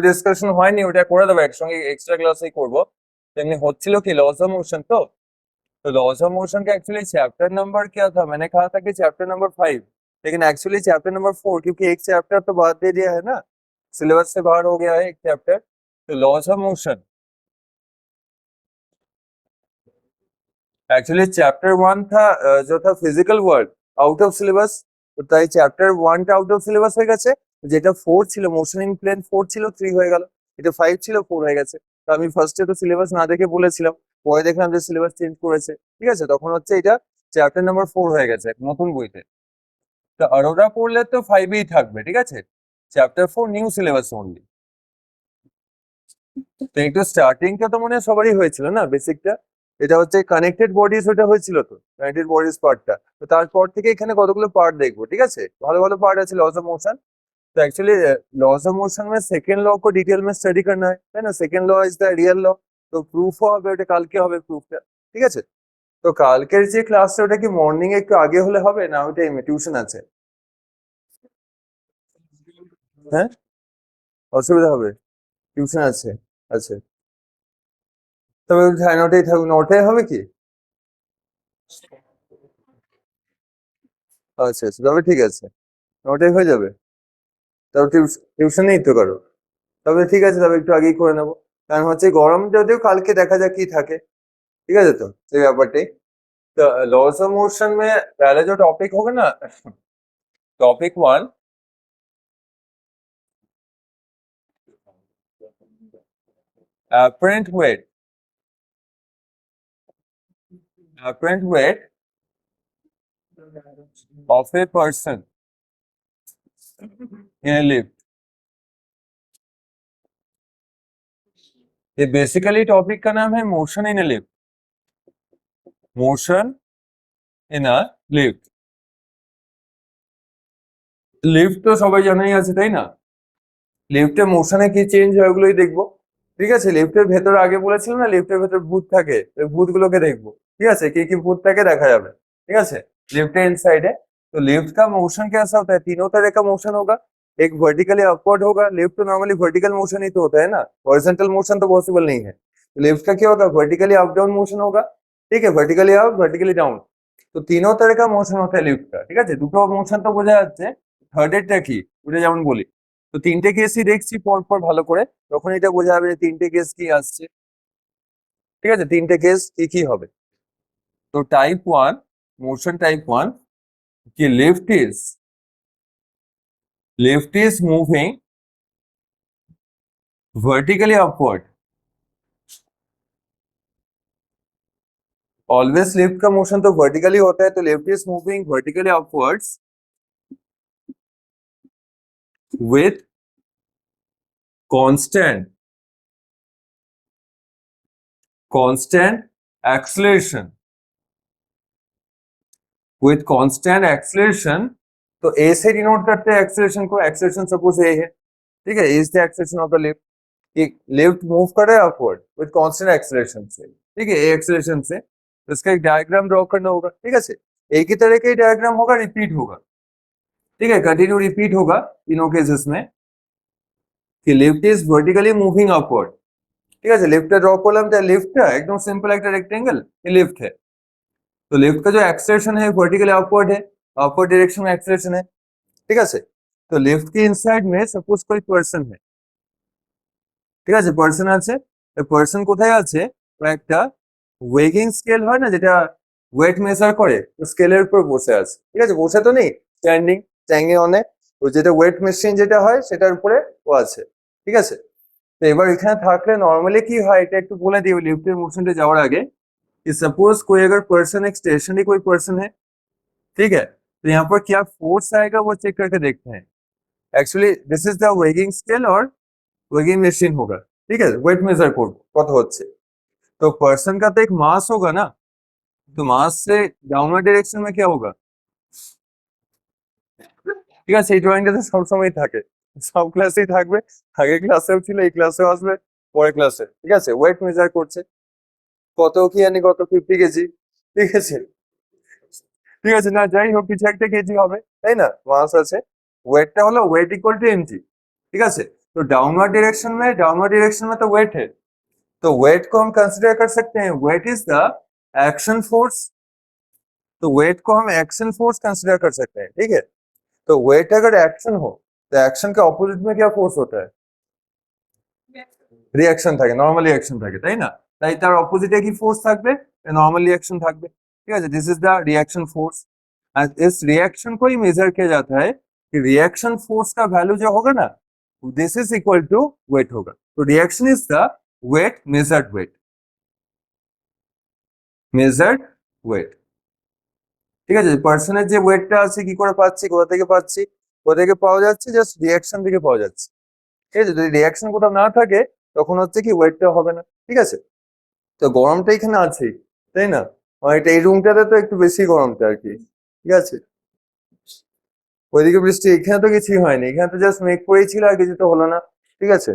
Discussion হয়নি, ওটা করে দেবো একসঙ্গে, এক্সট্রা ক্লাসেই করবো। তেমনি হচ্ছিল কি लॉज ऑफ मोशन, तो लॉज ऑफ मोशन का एक्चुअली चैप्टर नंबर क्या था, मैंने कहा था कि चैप्टर नंबर 5, लेकिन एक्चुअली चैप्टर नंबर 4, क्योंकि एक चैप्टर तो बाद दे दिया है ना, सिलेबस से बाहर हो गया है एक चैप्टर। तो laws of motion actually chapter 1 था, जो था physical world, out of syllabus. তো তাই চ্যাপ্টার 1টা আউট অফ সিলেবাস হয়ে গেছে। যেটা 4 ছিল, মোশন ইন প্লেন 4 ছিল, 3 হয়ে গেল। এটা 5 ছিল, 4 হয়ে গেছে। তো আমি ফার্স্টে তো সিলেবাস না দেখে বলেছিলাম, পরে দেখলাম যে সিলেবাস চেঞ্জ করেছে, ঠিক আছে, তখন হচ্ছে এটা চ্যাপ্টার নাম্বার 4 হয়ে গেছে নতুন বইতে। তো অরোরা পড়লে তো 5ই থাকবে, ঠিক আছে, চ্যাপ্টার 4 নিউ সিলেবাস অনলি। তো একটু স্টার্টিংটা তো মনে হয় সবারই হয়েছিল না, বেসিকটা। এটা হচ্ছে কানেক্টেড বডিজ, ওটা হয়েছিল তো, কানেক্টেড বডিজ পার্টটা। তো তারপর থেকে এখানে কতগুলো পার্ট দেখবো, ঠিক আছে, ভালো ভালো पार्ट আছে लॉज ऑफ मोशन। तो एक्चुअली लॉज ऑफ मोशन में सेकंड लॉ को डिटेल में स्टडी करना है ना, second law is the real law. তো প্রুফও হবে, ওটা কালকে হবে প্রুফটা, ঠিক আছে। তো কালকের যে ক্লাসটা, ওটা কি মর্নিং একটু আগে হলে হবে না, ওটা টিউশন আছে? হ্যাঁ, অসুবিধা হবে, টিউশন আছে। আচ্ছা, তবে হ্যাঁ, নটাই থাকবে, নটায় হবে কি? আচ্ছা আচ্ছা, তবে ঠিক আছে, নটায় হয়ে যাবে। তবে টিউশনেই তো করো, তবে ঠিক আছে, তবে একটু আগেই করে নেবো। কারণ হচ্ছে গরম, যদিও কালকে দেখা যাক কি থাকে, ঠিক আছে। তো এই ব্যাপারটাই। तो लॉज ऑफ मोशन में पहले जो टॉपिक होगा ना, topic 1, apparent weight, apparent weight of a person in a lift। ये बेसिकली टॉपिक का नाम है motion in a lift, motion in a lift. Lift তো সবাই জানাই আছে, তাই না? লিফটে মোশনে কি চেঞ্জ হয় ওগুলোই দেখবো, ঠিক আছে। লিফটের ভেতরে আগে বলেছিলাম না, লিফটের ভেতর ভূত থাকে, ওই ভূতগুলোকে দেখবো, ঠিক আছে, কি কি ভূত থাকে দেখা যাবে, ठीक है। लिफ्ट है इनसाइड है। तो लिफ्ट का मोशन कैसा होता है, तीनों तरह का मोशन होगा। एक वर्टिकली अपवर्ड होगा, लिफ्ट तो नॉर्मली वर्टिकल मोशन ही तो होता है ना, हॉरिजॉन्टल मोशन तो पॉसिबल नहीं है। तो लिफ्ट का क्या होगा, वर्टिकली अप डाउन मोशन होगा, ठीक है, वर्टिकली अप वर्टिकली डाउन। तो तीनों तरह का मोशन होता है लिफ्ट का, ঠিক আছে। দুটো মোশন তো বোঝা যাচ্ছে, থার্ড এরটা কি ওটা যেমন বলি। তো তিনটে কেসই দেখছি পর পর ভালো করে, তখন এটা বোঝা যাবে যে তিনটে কেস কি আসছে, ঠিক আছে, তিনটে কেস কি কি হবে। तो टाइप 1, मोशन टाइप 1, कि lift is moving vertically upward. Always lift का मोशन तो वर्टिकली होता है, तो lift is moving vertically upwards with constant constant acceleration, with constant acceleration. तो ए से डिनोट करते हैं एक्सेलरेशन को, एक्सेलरेशन सपोज ए है, ठीक है, is the acceleration of the lift. एक लिफ्ट मूव कर रहा है अपवर्ड विद कांस्टेंट एक्सेलरेशन से, ठीक है, ए एक्सेलरेशन से। तो इसका एक डायग्राम ड्रॉ करना होगा, ठीक है। एक ही तरह का डायग्राम होगा, रिपीट होगा, ठीक है, कंटिन्यू रिपीट होगा तीनों केसेस में, कि lift is vertically moving upward, ঠিক আছে। লিফটটা ড্র করলাম, তাই লিফটটা একদম সিম্পল একটা রেক্টেঙ্গেল, ये लिफ्ट है। तो लिफ्ट का जो एक्सेलरेशन है वर्टिकली अपवर्ड है, अपवर्ड डायरेक्शन में एक्सेलरेशन है, ঠিক আছে। তো লিফট के इनसाइड में सपोज कोई पर्सन है, ঠিক আছে, পার্সন আছে। পার্সন কোথায় আছে, একটা ওয়েগিং স্কেল হয় না, যেটা ওয়েট মেজার করে, তো স্কেলের উপর বসে আছে, ঠিক আছে, বসে তো নেই, স্ট্যান্ডিং, স্ট্যান্ডিং অনে। তো যেটা ওয়েট মেশিন যেটা হয় সেটার উপরে ও আছে, ঠিক আছে। তো এবার এখানে থাকলে নর্মালি কি হয়, এটা একটু বলে দিই লিফটের মোশনটা যাওয়ার আগে, कि सपोज कोई अगर पर्सन एक स्टेशनरी कोई पर्सन है, ठीक है, तो यहाँ पर क्या फोर्स आएगा वो चेक करके देखते हैं। Actually this is the weighing scale और वेगिंग मशीन होगा, ठीक है, वेट मेजर করব কত হচ্ছে। तो पर्सन का तो एक मास होगा ना, तो मास से डाउनवर्ड डायरेक्शन में क्या होगा, ঠিক আছে, এই ড্রয়িংটাতে সবসময় থাকে, সব ক্লাসেই থাকবে, আগের ক্লাসেও ছিল, এই ক্লাসেও আসবে, পরের ক্লাসে, ঠিক আছে। ওয়েট মেজার করছে, কত কি জানি কত 50 কেজি, ঠিক আছে, ঠিক আছে, না যাই হোক কিছু একটা কেজি হবে, তাই না, মাস আছে। ওয়েটটা হলো ওয়েট ইকুয়াল টু এমজি, ঠিক আছে। तो डाउनवर्ड डायरेक्शन में तो वेट है, तो वेट को हम कंसिडर कर सकते हैं, weight is the action force. तो वेट को हम एक्शन फोर्स कंसिडर कर सकते हैं, ठीक है। तो वेट अगर एक्शन हो तो एक्शन के অপোজিট में क्या फोर्स होता है? রিঅ্যাকশন থাকে, নরমাল রিঅ্যাকশন থাকে, তাই না? তাই তার অপোজিটে কি ফোর্স থাকবে? नॉर्मल रिएक्शन থাকবে, ঠিক আছে। This is the reaction force. और इस रिएक्शन को ही मेजर किया जाता है कि रिएक्शन फोर्स का वैल्यू जो होगा ना, this is equal to weight होगा। तो reaction is the weight, measured weight, measured weight, ঠিক আছে। পার্সনের যে ওয়েটটা আছে কি করে পাচ্ছি, কোথা থেকে পাওয়া যাচ্ছে? জাস্ট রিঅ্যাকশন থেকে পাওয়া যাচ্ছে, ঠিক আছে। যদি রিঅ্যাকশন কোথাও না থাকে তখন হচ্ছে কি ওয়েটটা হবে না, ঠিক আছে। তো গরমটা এখানে আছেই, তাই না? এটা এই রুমটাতে তো একটু বেশি গরমটা আর কি, ঠিক আছে। ওইদিকে বৃষ্টি, এখানে তো কিছুই হয়নি, এখানে তো জাস্ট মেঘ করেই ছিল, আর কিছু তো হলো না, ঠিক আছে।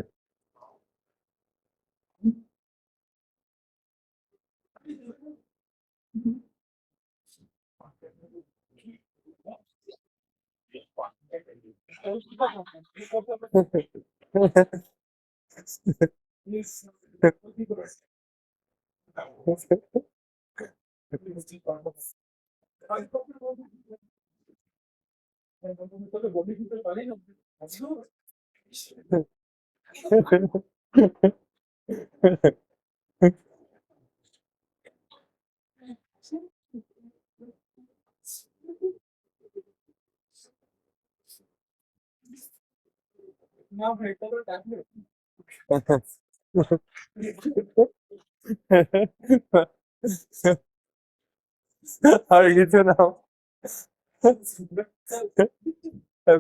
আর কিছু না,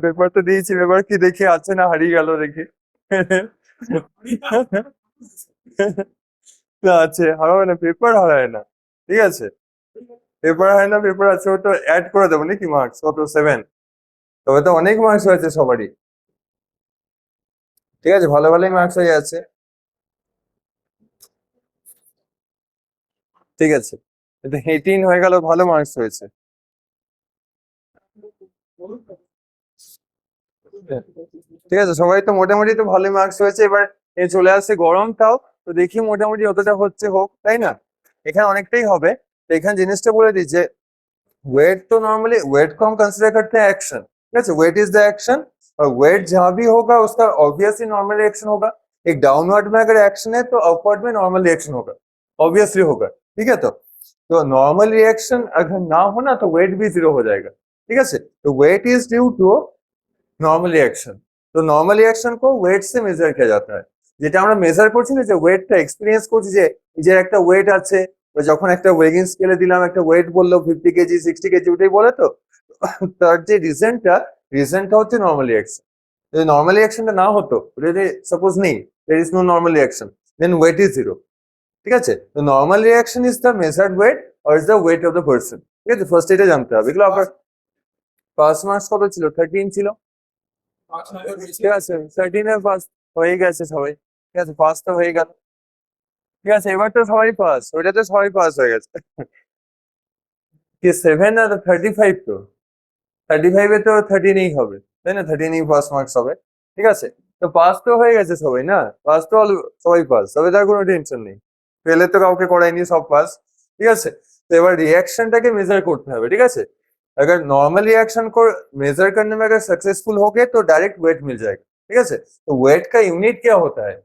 পেপার তো দিয়েছি, পেপার কি দেখি আছে না হারিয়ে গেল দেখি। না আছে, হারাবে না, পেপার হারায় না, ঠিক আছে। পেপার হয় না, পেপার আছে, ওটা অ্যাড করে দেবো নাকি মার্কস, কত 7? তবে তো অনেক মার্কস হয়েছে সবারই, ঠিক আছে, ভালো ভালোই মার্কস হয়ে আছে, ঠিক আছে। এটা 18 হয়ে গেল, ভালো মার্কস হয়েছে। ঠিক আছে, সবাই তো মোটামুটি তো ভালো মার্কস হয়েছে। এবার চলে আসছে গরমটাও, তো দেখি মোটামুটি যতটা হচ্ছে হোক, তাই না? এখানে অনেকটাই হবে। তো এখানে জিনিসটা বলে দিই যে वेट तो नॉर्मली वेट को हम कंसिडर करते हैं एक्शन, ठीक है। वेट इज द एक्शन, और वेट जहां भी होगा उसका ऑब्वियसली नॉर्मल रिएक्शन होगा। एक डाउनवर्ड में अगर एक्शन है तो अपवर्ड में नॉर्मल रिएक्शन होगा, ऑब्वियसली होगा, ठीक है। तो नॉर्मल रिएक्शन अगर ना हो ना तो वेट भी जीरो हो जाएगा, ठीक है। तो weight is due to normal reaction. তো নর্মাল রিঅ্যাকশন কো ওয়েট সে মেজার কিয়া जाता है। যেটা আমরা মেজার করছি না, যে ওয়েটটা এক্সপেরিয়েন্স করছি, যে নিজের একটা ওয়েট আছে, যখন একটা ওয়েগিং স্কেলে দিলাম একটা ওয়েট বললো 50 কেজি 60 কেজি, ওটাই বলে তো। তার যে রিজনটা হচ্ছে নর্মাল রিঅ্যাকশন। যদি নর্মাল রিঅ্যাকশনটা না হতো, যদি সাপোজ নেই, there is no normal reaction, then weight is zero, ঠিক আছে। তো normal reaction is the measured weight or is the weight of the person, ঠিক আছে। ফার্স্ট এটা জানতে হবে। এগুলো আবার পাস মার্কস কত ছিল? 13 ছিল, ঠিক আছে। 13 এ পাস হয়ে গেছে সবাই, ঠিক আছে, পাস তো হয়ে গেল, ঠিক আছে। এবার তো সবাই পাস, ওইটাতে সবাই পাস হয়ে গেছে। কি 7 আর 35, তো 35 এ তো 13ই হবে, তাই না? 13ই পাস মার্কস হবে, ঠিক আছে। তো পাস তো হয়ে গেছে সবাই, না? পাস তো সবাই পাস, তবে তার কোনো টেনশন নেই, ফেলে তো কাউকে করায়নি, সব পাস, ঠিক আছে। তো এবার रिएक्शनটাকে মেজার করতে হবে, ঠিক আছে। अगर नॉर्मल रिएक्शन को मेजर करने में अगर सक्सेसफुल हो गए तो डायरेक्ट वेट मिल जाएगा, ठीक है। तो वेट का यूनिट क्या होता है?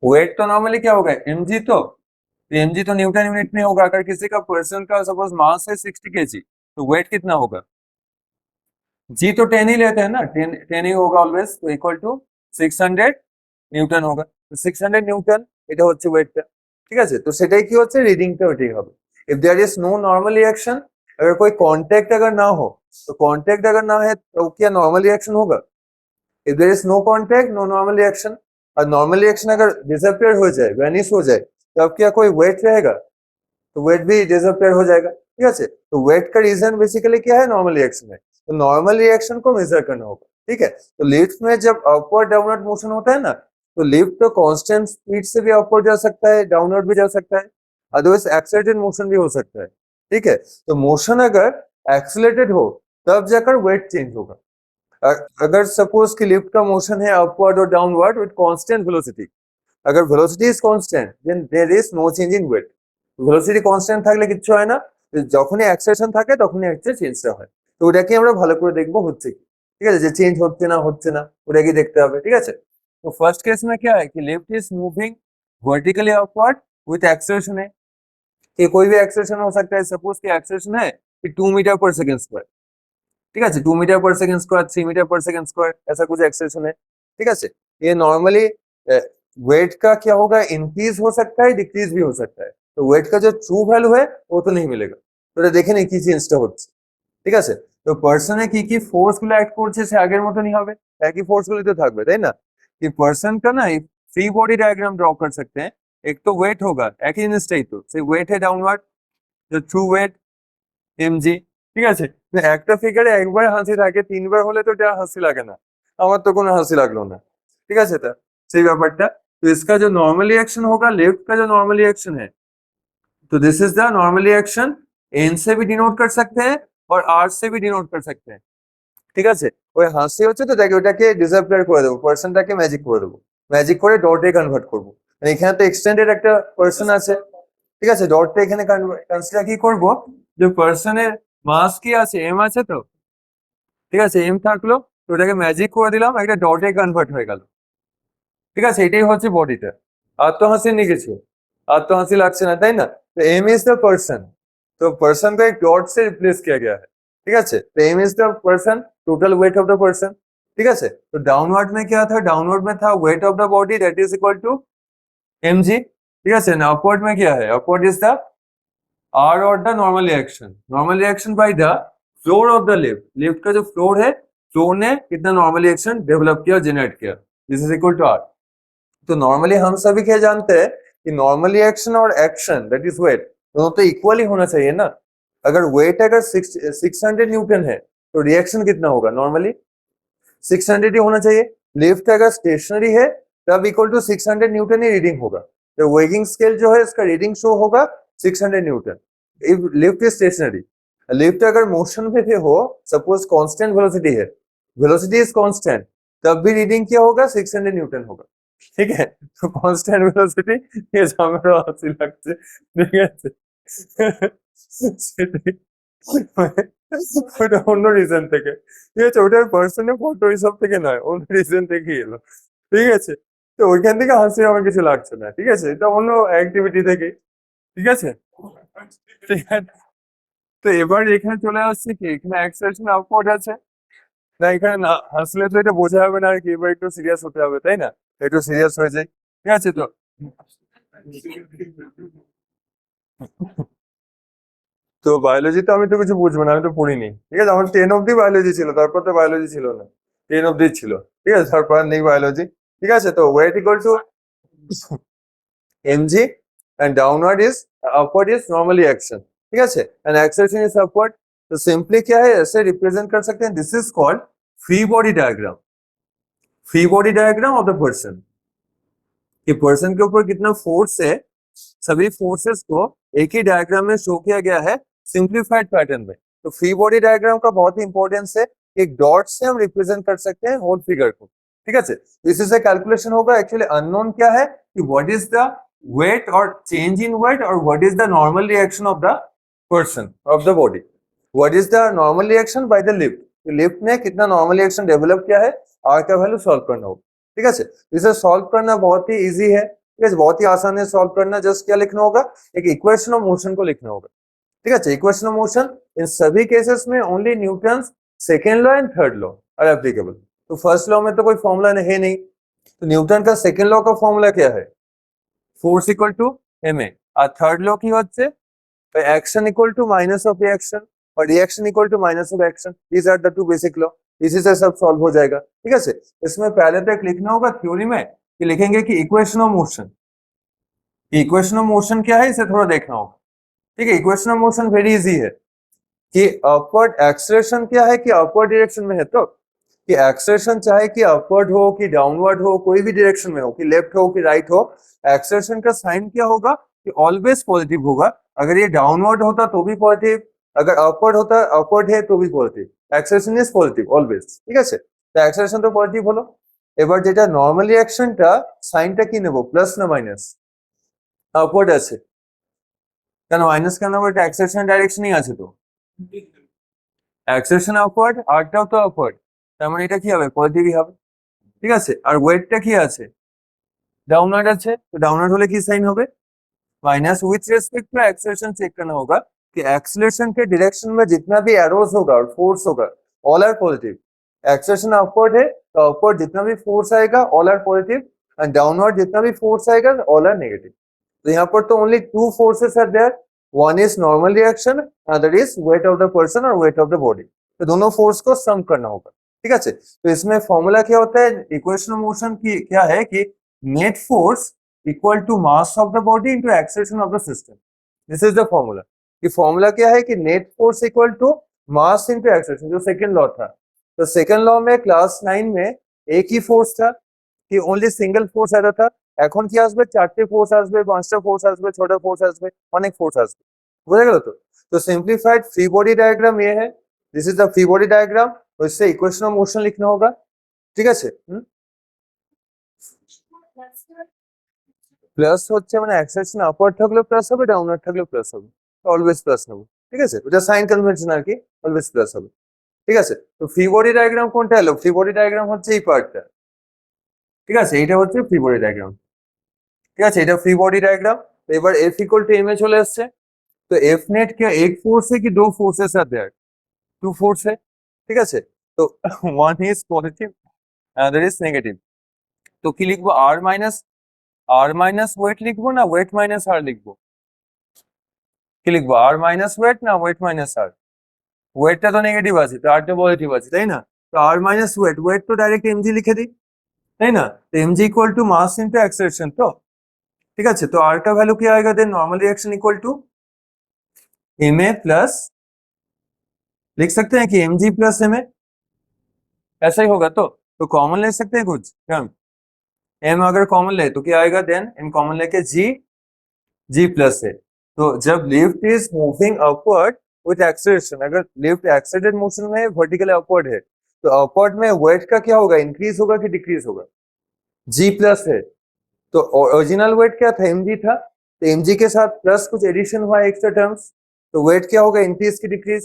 वेट तो नॉर्मली क्या होगा, एमजी। तो एमजी तो न्यूटन यूनिट में होगा। अगर किसी का पर्सन का सपोज मास है 60 केजी, तो वेट कितना होगा? जी तो 10 ही लेते हैं ना, 10 ही होगा ऑलवेज, तो इक्वल टू 600 নিউটন होगा। তো 600 নিউটন এটা হচ্ছে ওয়েটটা, ঠিক আছে। তো সেটাই কি হচ্ছে, রিডিংটা ওইটাই হবে। If there is no normal reaction, अगर कोई कांटेक्ट अगर ना हो, तो कांटेक्ट अगर ना है तो क्या नॉर्मल रिएक्शन होगा? If there is no contact, no normal reaction. और नॉर्मल रिएक्शन अगर डिसअपियर हो जाए, वैनिश हो जाए, तो अब क्या कोई वेट रहेगा? तो वेट भी डिसअपियर हो जाएगा, ठीक है। तो वेट का रीजन बेसिकली क्या है, नॉर्मल रिएक्शन है। तो नॉर्मल रिएक्शन को मेजर करना होगा, ठीक है। तो लिफ्ट में जब अपवर्ड डाउनवर्ड मोशन होता है ना, तो लिफ्ट तो कांस्टेंट स्पीड से भी अपवर्ड जा सकता है, डाउनवर्ड भी जा सकता है, अदरवाइज एक्सेलरेटेड मोशन भी हो सकता है, ठीक है। तो मोशन अगर एक्सेलरेटेड हो तब जाकर वेट चेंज होगा, अगर सपोज कि लिफ्ट का मोशन है अपवर्ड और डाउनवर्ड विद कांस्टेंट वेलोसिटी, अगर velocity is constant then there is no change in weight. Velocity constant থাকলে কিচ্ছু হয় না, যখনই অ্যাক্সেলারেশন থাকে তখনই হচ্ছে চেঞ্জটা হয়। তো ওটাকে আমরা ভালো করে দেখবো হচ্ছে কি, ঠিক আছে, যে চেঞ্জ হচ্ছে না ওটাকে দেখতে হবে, ঠিক আছে। तो फर्स्ट केस में क्या है कि lift is moving vertically upward with acceleration है, कि कोई भी एक्सेलरेशन हो सकता है, सपोज कि एक्सेलरेशन है कि 2 मीटर पर सेकंड स्क्वायर, ঠিক আছে, 2 मीटर पर सेकंड स्क्वायर 3 मीटर पर सेकंड स्क्वायर ऐसा कुछ एक्सेलरेशन है, ठीक है। ये नॉर्मली वेट का क्या होगा, इंक्रीज हो सकता है डिक्रीज भी हो सकता है। तो वेट का जो ट्रू वैल्यू है वो तो नहीं मिलेगा, তো এটা দেখে নিই কি চেঞ্জটা হচ্ছে, ঠিক আছে। তো পার্সনে কি কি ফোর্স গুলো অ্যাক্ট করছে সে আগের মতনই হবে, একই ফোর্स গুলো তো থাকবে তাই না। कि पर्सन का ना फ्री बॉडी डायग्राम ड्रॉ कर सकते हैं। एक तो वेट होगा एक ही जिनिसটাই তো, সেই वेट है डाउनवर्ड, जो ट्रू वेट mg, ঠিক আছে। একটা ফিগারে একবার হাসি থাকে, তিনবার হলে তো এটা হাসি লাগে না, আমার তো কোনো হাসি লাগলো না, ঠিক আছে। তা সেই ব্যাপারটা, तो इसका जो नॉर्मल रिएक्शन होगा, लेफ्ट का जो नॉर्मल रिएक्शन है, तो this is the normal reaction, N से भी डिनोट कर सकते हैं और आर से भी डिनोट कर सकते हैं, ঠিক আছে। ওই হাসি হচ্ছে তো দেখে ওটাকে ডিসঅ্যাপিয়ার করে দেবো, পার্সনটাকে ম্যাজিক করে দেবো, ম্যাজিক করে ডটে কনভার্ট করবো। এখানে তো এক্সটেন্ডেড একটা পার্সন আছে, ঠিক আছে, ডটটা এখানে কনসিডার কি করব, যে পার্সনের মাস কি আছে, এম আছে তো, ঠিক আছে, এম থাকলো, তো ওটাকে ম্যাজিক করে দিলাম, একটা ডটে কনভার্ট হয়ে গেল, ঠিক আছে। এটাই হচ্ছে বডিটা। আর তো হাসি নিয়ে কিছু, আর তো হাসি লাগছে না তাই না। तो एम इज द पर्सन, तो पर्सन को एक डॉट से रिप्लेस किया गया है, ठीक है। तो M is the person, total weight of the person, ठीक है। तो डाउनवर्ड में क्या था, डाउनवर्ड में था weight of the body that is equal to mg, ठीक है। ना अपवर्ड में क्या है, अपवर्ड इज द r और the normal reaction by the floor of the lift, lift का जो फ्लोर है, फ्लोर ने कितना नॉर्मल रिएक्शन डेवलप किया, जनरेट किया, this is equal to r। तो नॉर्मली हम सभी क्या जानते हैं कि नॉर्मल रिएक्शन और एक्शन दैट इज वेट दोनों तो इक्वली होना चाहिए ना। अगर वेट अगर 600 न्यूटन है तो रिएक्शन कितना होगा, नॉर्मली 600 ही होना चाहिए। लिफ्ट अगर स्टेशनरी है तब इक्वल टू 600 न्यूटन ही रीडिंग होगा, तो वेगिंग स्केल जो है इसका रीडिंग शो होगा 600 Newton if lift is stationary. Lift अगर मोशन में भी हो, सपोज कांस्टेंट वेलोसिटी है, वेलोसिटी इज कांस्टेंट, तब भी रीडिंग क्या होगा, 600 न्यूटन होगा, ঠিক আছে। তো কনস্ট্যান্ট ভেলোসিটি এ আমারও হাসি লাগছে, ঠিক আছে। সেটাই, ওটা অন্য রিজন থেকে, ঠিক আছে, ওটার পার্সনের ফটো হিসাব থেকে নয়, অন্য রিজন থেকে এলো, ঠিক আছে। তো ওইখান থেকে হাসি আমার কিছু লাগছে না, ঠিক আছে, এটা অন্য অ্যাক্টিভিটি থেকে, ঠিক আছে, ঠিক আছে। তো এবার এখানে চলে আসছে কি, এখানে অ্যাক্সেলারেশন আপওয়ার্ড আছে না, এখানে না হাসলে তো এটা বোঝা যাবে না আর কি, এবার একটু সিরিয়াস হতে হবে তাই না, একটু সিরিয়াস হয়ে যায়, ঠিক আছে। তো তো বায়োলজিতে আমি তো কিছু বুঝবো না, আমি তো পড়িনি, ঠিক আছে। আমার 10 অব্দি বায়োলজি ছিল, তারপর তো বায়োলজি ছিল না, 10 অব্দি ছিল, ঠিক আছে, তারপর আর নেই বায়োলজি, ঠিক আছে। তো weight equal to mg and downward is upward is normally action, ठीक है, and acceleration is upward। तो सिंपली क्या है, ऐसे रिप्रेजेंट कर सकते हैं, this is called free body diagram, free body diagram of the person, कि पर्सन के ऊपर कितना फोर्स है, सभी फोर्सेस को एक ही डायग्राम में शो किया गया है सिंप्लीफाइड पैटर्न में। तो फ्री बॉडी डायग्राम का बहुत ही इंपॉर्टेंस है, एक डॉट से हम रिप्रेजेंट कर सकते हैं होल फिगर को, ठीक है। इसी से कैलकुलेशन होगा, एक्चुअली अननोन क्या है कि व्हाट इज द वेट और चेंज इन वेट और what is the normal reaction of the person of the body, what is the normal reaction by the lift, lift ने कितना नॉर्मल रिएक्शन डेवलप किया है, are का value solve करना होगा, ठीक है। इसे सॉल्व करना बहुत ही इजी है, ठीक है, बहुत ही आसान है सॉल्व करना। जस्ट क्या लिखना होगा, एक इक्वेशन ऑफ मोशन को लिखना होगा, ठीक है। इक्वेशन ऑफ मोशन इन सभी केसेस में only Newton's second law and third law are applicable. तो फर्स्ट लॉ में तो कोई फॉर्मूला है नहीं, तो न्यूटन का सेकेंड लॉ का फॉर्मूला क्या है, force equal to M a, और थर्ड लॉ की হচ্ছে action equal to minus of reaction और reaction equal to minus of action, these are the two basic law, इसी से सब सॉल्व हो जाएगा, ठीक है। इसमें पहले तक लिखना होगा थ्योरी में कि लिखेंगे कि equation of motion, equation of motion क्या है इसे थोड़ा देखना होगा, ठीक है। Equation of motion very easy है कि अपवर्ड एक्सेलरेशन क्या है कि अपवर्ड डायरेक्शन में है, तो कि एक्सेलरेशन चाहे कि अपवर्ड हो कि डाउनवर्ड हो, कोई भी डायरेक्शन में हो, कि लेफ्ट हो कि राइट हो, एक्सेलरेशन का साइन क्या होगा कि ऑलवेज पॉजिटिव होगा। अगर ये डाउनवर्ड होता तो भी पॉजिटिव, अगर अपवर्ड होता अपवर्ड है तो भी positive, acceleration is positive always, ठीक है। তো অ্যাক্সেলারেশন তো পজিটিভ হলো। এবার যেটা নর্মাল রিঅ্যাকশনটা সাইনটা কি নেবো, প্লাস না মাইনাস? আপওয়ার্ড আছে, কেন মাইনাস কেন নেবো? এটা অ্যাক্সেলারেশন ডাইরেকশনই আছে তো, অ্যাক্সেলারেশন আপওয়ার্ড, আরটাও তো আপওয়ার্ড, তার মানে এটা কি হবে, পজিটিভই হবে। ঠিক আছে, আর ওয়েটটা কি আছে, डाउनवर्ड আছে, तो डाउनवर्ड होले की साइन হবে, minus. With respect to acceleration check करना होगा कि एक्सेलरेशन के डायरेक्शन में जितना भी एरोस होगा और फोर्स होगा, all are positive. Acceleration upward है तो अपवर्ड जितना भी फोर्स आएगा all are positive, and downward जितना भी फोर्स आएगा ऑल आर नेगेटिव। तो यहाँ पर तो only two forces are there, one is normal reaction, other is weight of the person और वेट ऑफ द बॉडी। तो दोनों फोर्स को सम करना होगा। ठीक है, तो इसमें फॉर्मूला क्या होता है इक्वेशन ऑफ मोशन की, क्या है कि net force equal to mass of the body into acceleration of the system. This is the formula. कि फॉर्मूला क्या है कि net force equal to mass into acceleration, जो सेकंड लॉ था। तो सेकंड लॉ में क्लास 9 में एक ही फोर्स था कि ओनली सिंगल फोर्स आता था, এখন কি আসবে, চারটে ফোর্স আসবে, পাঁচটা ফোর্স আসবে, ছটা ফোর্স আসবে, অনেক ফোর্স আসবে। বুঝা গেল তো? तो सिंप्लीफाइड फ्री बॉडी डायग्राम ये है, this is the free body diagram. तो इससे इक्वेशन ऑफ मोशन लिखना होगा। ঠিক আছে, প্লাস হচ্ছে মানে অ্যাক্সেলারেশন আপওয়ার্ড থাকলে প্লাস হবে, ডাউনওয়ার্ড থাকলে প্লাস হবে, অলওয়েজ প্লাস নেবো। ঠিক আছে, ওটা সাইন কনভেনশন আর কি, অলওয়েজ প্লাস হবে। ঠিক আছে, তো ফ্রি বডি ডায়াগ্রাম কোনটা হলো, ফ্রি বডি ডায়াগ্রাম হচ্ছে এই পার্টটা। ঠিক আছে, এইটা হচ্ছে ফ্রি বডি ডায়াগ্রাম। ঠিক আছে, এটা फ्री बॉडी डायग्राम। तो এবার F equal to M A চলে আসছে। तो F नेट क्या एक फोर्स है कि दो forces are there, two force है। ঠিক আছে, तो one is positive other is negative. तो কি লিখবো, আর মাইনাস ওয়েট লিখবো না ওয়েট মাইনাস আর লিখবো? কি লিখবো, আর মাইনাস ওয়েট না ওয়েট মাইনাস আর? ওয়েটটা তো নেগেটিভ আছে, তো আরটা পজিটিভ আছে, তাই না? তো আর মাইনাস ওয়েট, ওয়েট তো ডাইরেক্ট এমজি লিখে দিই, তাই না? তো MG equal to mass into acceleration. तो ठीक है, तो आर का वैल्यू क्या आएगा, then normal reaction equal to M A plus, लिख सकते हैं कि M G plus M A, ऐसा ही होगा। तो कॉमन ले सकते हैं कुछ टर्म, एम अगर कॉमन ले तो क्या आएगा, देन एम कॉमन लेके जी प्लस है। तो जब lift is moving upward with acceleration, अगर लिफ्ट एक्सेलरेटेड मोशन में वर्टिकल अपवर्ड है, तो अपवर्ड में वेट का क्या होगा, इंक्रीज होगा कि डिक्रीज होगा? जी प्लस है, तो ओरिजिनल वेट क्या था, एम जी था, तो एम जी के साथ प्लस कुछ एडिशन हुआ एक्स्ट्रा टर्म्स, तो वेट क्या होगा, इंक्रीज की डिक्रीज?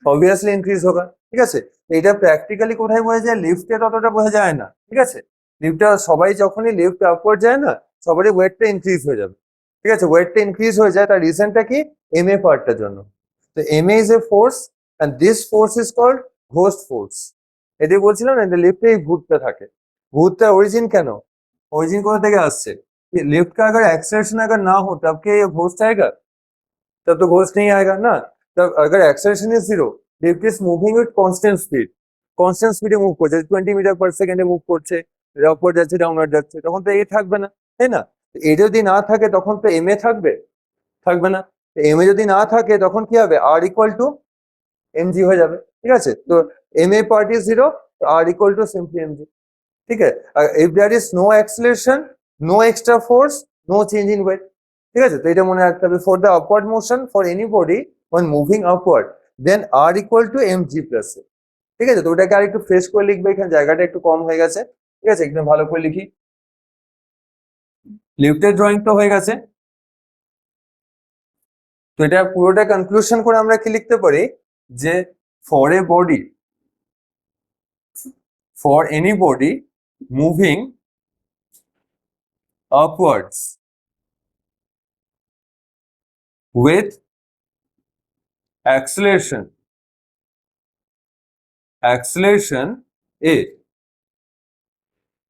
অবভিয়াসলি ইনক্রিজ होगा। ঠিক আছে, এটা প্র্যাকটিক্যালি কোথায় বোঝা যায়, লিফটে ততটা বোঝা যায় না। ঠিক আছে, লিফটটা সবাই যখনই লিফট আপওয়ার্ড যায় না, সবারই ওয়েটটা ইনক্রিজ হয়ে যাবে। ঠিক আছে, ওয়েটটা ইনক্রিজ হয়ে যায়, তার রিজনটা কি, এম এ পার্টটার জন্য। তো M A is a force and this force is called ghost force. এটি বলছিলাম না, লিফটে এই ভূতটা থাকে। भूत का ओरिजिन क्या नो, ओरिजिन कोथा থেকে আসছে? लिफ्ट का अगर एक्सेलरेशन अगर ना हो तब क्या ये घोस्ट आएगा? तब तो घोस्ट नहीं आएगा ना। तब अगर acceleration is zero, lift is moving with constant স্পিডে মুভ করছে, 20 মিটার পার সেকেন্ডে মুভ করছে, আপওয়ার্ড যাচ্ছে ডাউনওয়ার্ড যাচ্ছে, তখন তো এ থাকবে না, তাই না? এ যদি না থাকে তখন তো এম এ থাকবে না। এম এ যদি না থাকে তখন কি হবে, R equal to M G হয়ে যাবে। ঠিক আছে, তো M A part is zero, R equal to simply M G. ठीक है, if there is no acceleration, no extra force, no change in weight। ঠিক আছে, তো এটা মনে রাখতে হবে, for the upward motion for any body when moving upward, then r equal to mg plus a। ঠিক আছে, তো ওটাকে আর একটু ফ্রেশ করে লিখবে, এখানে জায়গাটা একটু কম হয়ে গেছে। ঠিক আছে, একদম ভালো করে লিখি। লিফটের ড্রয়িং তো হয়ে গেছে, তো এটা পুরোটা কনক্লুশন করে আমরা কি লিখতে পারি, যে for a body, for any body moving upwards with acceleration a,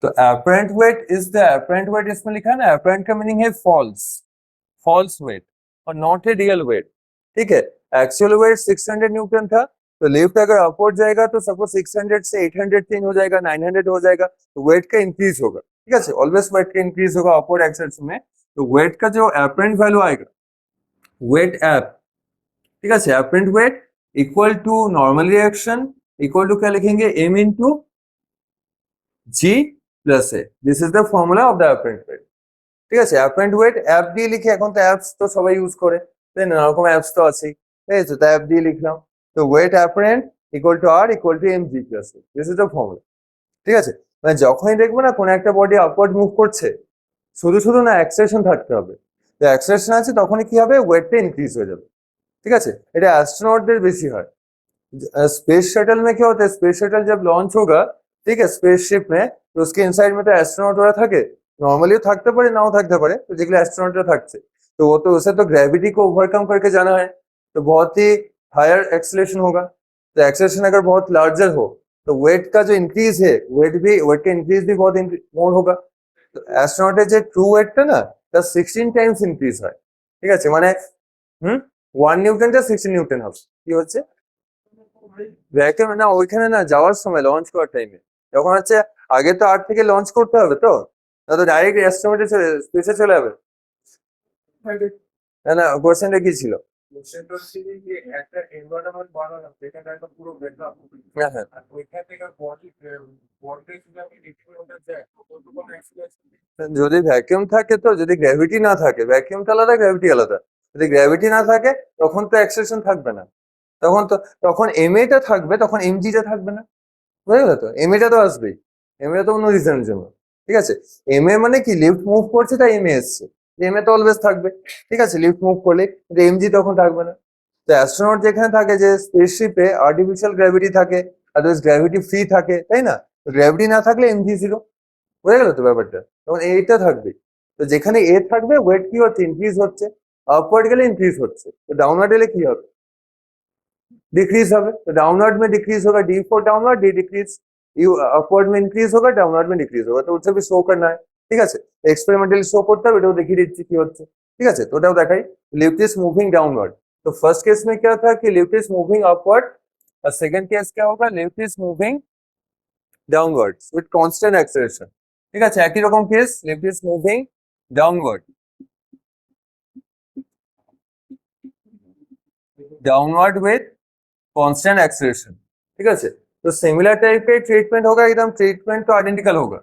तो apparent weight is the apparent weight, इसमें लिखा है ना, apparent का मीनिंग है false weight और not a real weight। ठीक है, एक्चुअल वेट 600 न्यूटन था, तो लिफ्ट अगर अपवर्ड जाएगा तो सपोज 600 से 800 चेंज हो जाएगा, 900 हो जाएगा, तो वेट का इंक्रीज होगा। ठीक है, ऑलवेज वेट का इंक्रीज होगा अपवर्ड एक्सेलरेशन में। तो वेट का जो apparent वैल्यू आएगा, वेट एप, ठीक है, apparent weight equal to normal reaction equal to क्या लिखेंगे, M into G plus A. This is the formula of the apparent weight। ঠিক আছে, অ্যাপারেন্ট ওয়েট অ্যাপ দিয়ে লিখে, এখন তো অ্যাপস তো সবাই ইউজ করে, তাই না, এরকম অ্যাপস তো আছেই, ঠিক আছে, তো অ্যাপ দিয়ে লিখলাম। তো weight apparent equal to R equal to M G plus this is the formula. ঠিক আছে, মানে যখনই দেখবো না কোনো একটা বডি আপওয়ার্ড মুভ করছে, শুধু শুধু না অ্যাক্সেলারেশন থাকতে হবে। তো অ্যাক্সেলারেশন আছে তখনই কি হবে, ওয়েটটা ইনক্রিজ হয়ে যাবে। ঠিক আছে, এটা एस्ट्रोनॉटদের বেশি হয়। स्पेस शटल में क्या होता है, स्पेस शटल जब लॉन्च होगा, ठीक है, स्पेसशिप में, तो उसके इनसाइड में तो एस्ट्रोनॉट ওরা থাকে, নর্মালিও থাকতে পারে নাও থাকতে পারে, তো যেগুলো एस्ट्रोनॉटরা থাকছে, तो वो तो उसे तो ग्रेविटी को ओवरकम करके जाना है, तो बहुत ही हायर एक्सेलरेशन होगा। तो एक्सेलरेशन अगर बहुत लार्जर हो तो वेट का जो इंक्रीज है, वेट का इंक्रीज भी बहुत मोर होगा। তো অ্যাস্ট্রোনটের যে ট্রু ওয়েটটা না, তার 16 টাইমস ইনক্রিজ হয়। ঠিক আছে, মানে 1 নিউটনটা 16 নিউটন হবে। কি হচ্ছে, ভ্যাকুয়াম না ওইখানে না যাওয়ার সময় লঞ্চ করার টাইমে, যখন হচ্ছে আগে তো আর্থ থেকে লঞ্চ করতে হবে, তো না তো ডাইরেক্ট এস্টিমেটে স্পেসে চলে যাবে। না না, কোশ্চেনটা কি ছিল? কোশ্চেনটা হচ্ছে যে একটা এনভায়রনমেন্ট বানালাম যেখানে একদম পুরো ব্রেকআপ, হ্যাঁ হ্যাঁ, আর ওইখান থেকে বডি যদি আমি ডিফারেন্ট যায় কত কোন এক্সপ্রেশন। যদি ভ্যাকুয়াম থাকে, তো যদি গ্র্যাভিটি না থাকে, ভ্যাকুয়ামটা আলাদা গ্র্যাভিটি আলাদা, যদি গ্র্যাভিটি না থাকে তখন তো অ্যাক্সেলারেশন থাকবে না, তখন এম টা থাকবে, তখন এমজিটা থাকবে না। বুঝে গেল তো, এম টা তো আসবেই, এম টা তো অন্য রিজনের জন্য। ঠিক আছে, এম এ মানে কি, লিফট মুভ করছে তাই এম এ এসছে, এম এ তো অলওয়েজ থাকবে। ঠিক আছে, লিফট মুভ করলে এমজি তখন থাকবে না। তো অ্যাস্ট্রোনট যেখানে থাকে, যে স্পেসশিপে আর্টিফিশিয়াল গ্র্যাভিটি থাকে, আদারওয়াইজ গ্র্যাভিটি ফ্রি থাকে, তাই না? গ্র্যাভিটি না থাকলে এমজি জিরো। বুঝে গেল তো ব্যাপারটা, তখন এইটা থাকবে। তো যেখানে এ থাকবে ওয়েট কি হচ্ছে, ইনক্রিজ হচ্ছে, আপওয়ার্ড গেলে ইনক্রিজ হচ্ছে, তো ডাউনওয়ার্ড এলে কি হবে, डिक्रीज হবে। तो डाउनवर्ड में डिक्रीज होगा, D for downward, D decrease, you upward में इंक्रीज होगा, डाउनवर्ड में डिक्रीज होगा, তো ওটা भी শো करना है। ঠিক আছে, এক্সপেরিমেন্টালি শো করতে হবে, এটাও দেখিয়ে দিচ্ছি কি হচ্ছে। ঠিক আছে, তো ওটাও দেখাই। लिफ्ट इज मूविंग डाउनवर्ड, तो फर्स्ट केस में क्या था कि लिफ्ट इज मूविंग अपवर्ड, और सेकंड केस क्या होगा, lift is moving downwards with constant acceleration. ঠিক আছে, একই রকম case, lift is moving downward, downward with constant acceleration. ठीक है, तो सिमिलर टाइप के ट्रीटमेंट होगा, एकदम ट्रीटमेंट तो आइडेंटिकल होगा,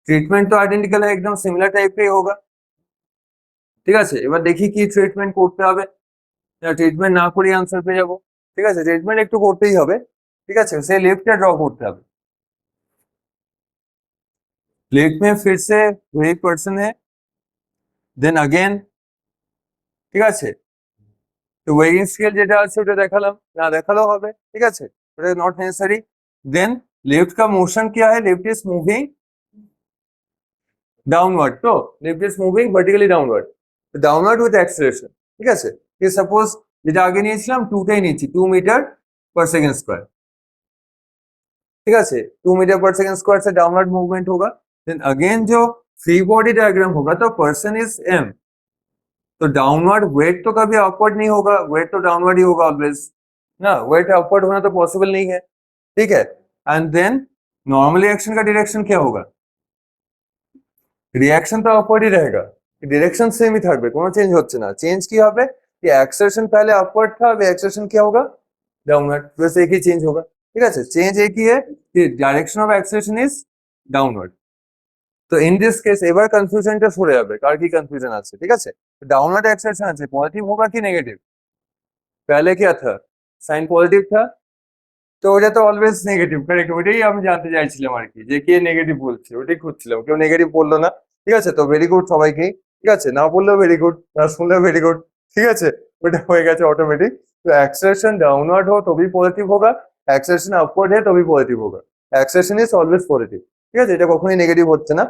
ट्रीटमेंट तो आइडेंटिकल है, एकदम सिमिलर टाइप का ही होगा। ঠিক আছে, এবার দেখি কি ট্রিটমেন্ট করতে হবে, ট্রিটমেন্ট না করে আনসার পেয়ে যাবো। ঠিক আছে, ট্রিটমেন্ট একটু করতেই হবে। ঠিক আছে, সে लेफ्ट ड्रॉ করতে হবে। लेफ्ट में फिर से वही पर्सन है, देन अगेन। ঠিক আছে, তো ওয়েইং স্কেল যেটা আছে ওটা দেখালাম, না দেখালেও হবে। ঠিক আছে, ওটা নট নেসেসারি। देन लेफ्ट का मोशन क्या है, लेफ्ट इज मूविंग ডাউনওয়ার্ড, তো lift is moving vertically downward, downward with acceleration. ঠিক আছে, कि सपोज যেটা আগে নিয়েছিলাম 2টাই নিচ্ছি, 2 মিটার पर सेकंड स्क्वायर। ठीक है, 2 मीटर पर सेकंड स्क्वायर से डाउनवर्ड मूवमेंट होगा। देन अगेन जो फ्री बॉडी डायग्राम होगा, तो पर्सन इज एम, तो डाउनवर्ड वेट तो कभी अपवर्ड नहीं होगा, वेट तो डाउनवर्ड ही होगा ऑलवेज ना, वेट अपवर्ड होना तो पॉसिबल नहीं है। ठीक है, एंड देन नॉर्मल रिएक्शन का डायरेक्शन क्या होगा, রিঅ্যাকশন তো আপওয়ার্ডই रहेगा, डायरेक्शन सेम ही থাকবে, কোনো চেঞ্জ হচ্ছে না। চেঞ্জ কি হবে कि एक्सेलरेशन पहले अपवर्ड था, अब एक्सेलरेशन क्या होगा, डाउनवर्ड, बस एक ही चेंज होगा। ठीक है, चेंज एक ही है कि direction of acceleration is downward. তো ইন দিস কেস এবার কনফিউশনটা সরে যাবে, কার কি কনফিউশন আছে। ঠিক আছে, डाउनवर्ड एक्सेलरेशन আছে, पॉजिटिव होगा कि नेगेटिव, पहले क्या था, साइन पॉजिटिव था, তো ওটা তো অলওয়েজ নেগেটিভ, কারেক্ট, ওইটাই আমি জানতে চাইছিলাম আর কি, যে কে নেগেটিভ বলছে, ওটাই খুঁজছিলাম, কেউ নেগেটিভ বললো না। ঠিক আছে, তো ভেরি গুড সবাইকে। ঠিক আছে, না বললেও ভেরি গুড, না শুনলেও ভেরি গুড। ঠিক আছে, ওটা হয়ে গেছে অটোমেটিক। तो एक्सेलरेशन डाउनवर्ड हो तो भी पॉजिटिव होगा, एक्सेलरेशन अपवर्ड है तो भी पॉजिटिव होगा, एक्सेलरेशन इज ऑलवेज पॉजिटिव। ठीक है, এটা কখনোই নেগেটিভ হচ্ছে না।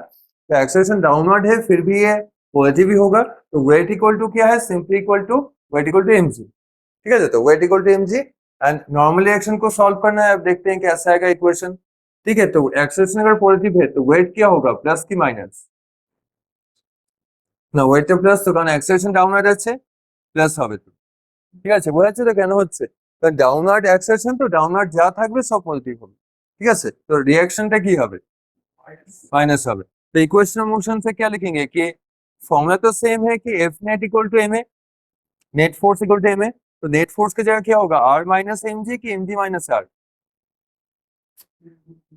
तो एक्सेलरेशन डाउनवर्ड है फिर भी ये पॉजिटिव ही होगा, तो वेट इक्वल टू क्या है, simply equal to weight equal to mg। ठीक है, तो weight equal to mg, and normal reaction को सॉल्व करना है। अब देखते हैं कैसा आएगा इक्वेशन। ठीक है, तो एक्सेलरेशन अगर पॉजिटिव है तो वेट क्या होगा, प्लस की माइनस, না ওয়েট তো প্লাস, তো কারণ অ্যাক্সেলারেশন ডাউনওয়ার্ড আছে, প্লাস হবে তো। ঠিক আছে, বোঝা যাচ্ছে তো কেন হচ্ছে, কারণ ডাউনওয়ার্ড অ্যাক্সেলারেশন, তো ডাউনওয়ার্ড যা থাকবে সব পজিটিভ হবে। ঠিক আছে, तो रिएक्शनটা কি হবে, माइनस হবে। तो इक्वेशन ऑफ मोशन से क्या लिखेंगे कि फॉर्मूला तो सेम है कि F net equal to M A, net force equal to M A, तो नेट फोर्स की जगह क्या होगा, आर माइनस एम जी की एम जी माइनस आर,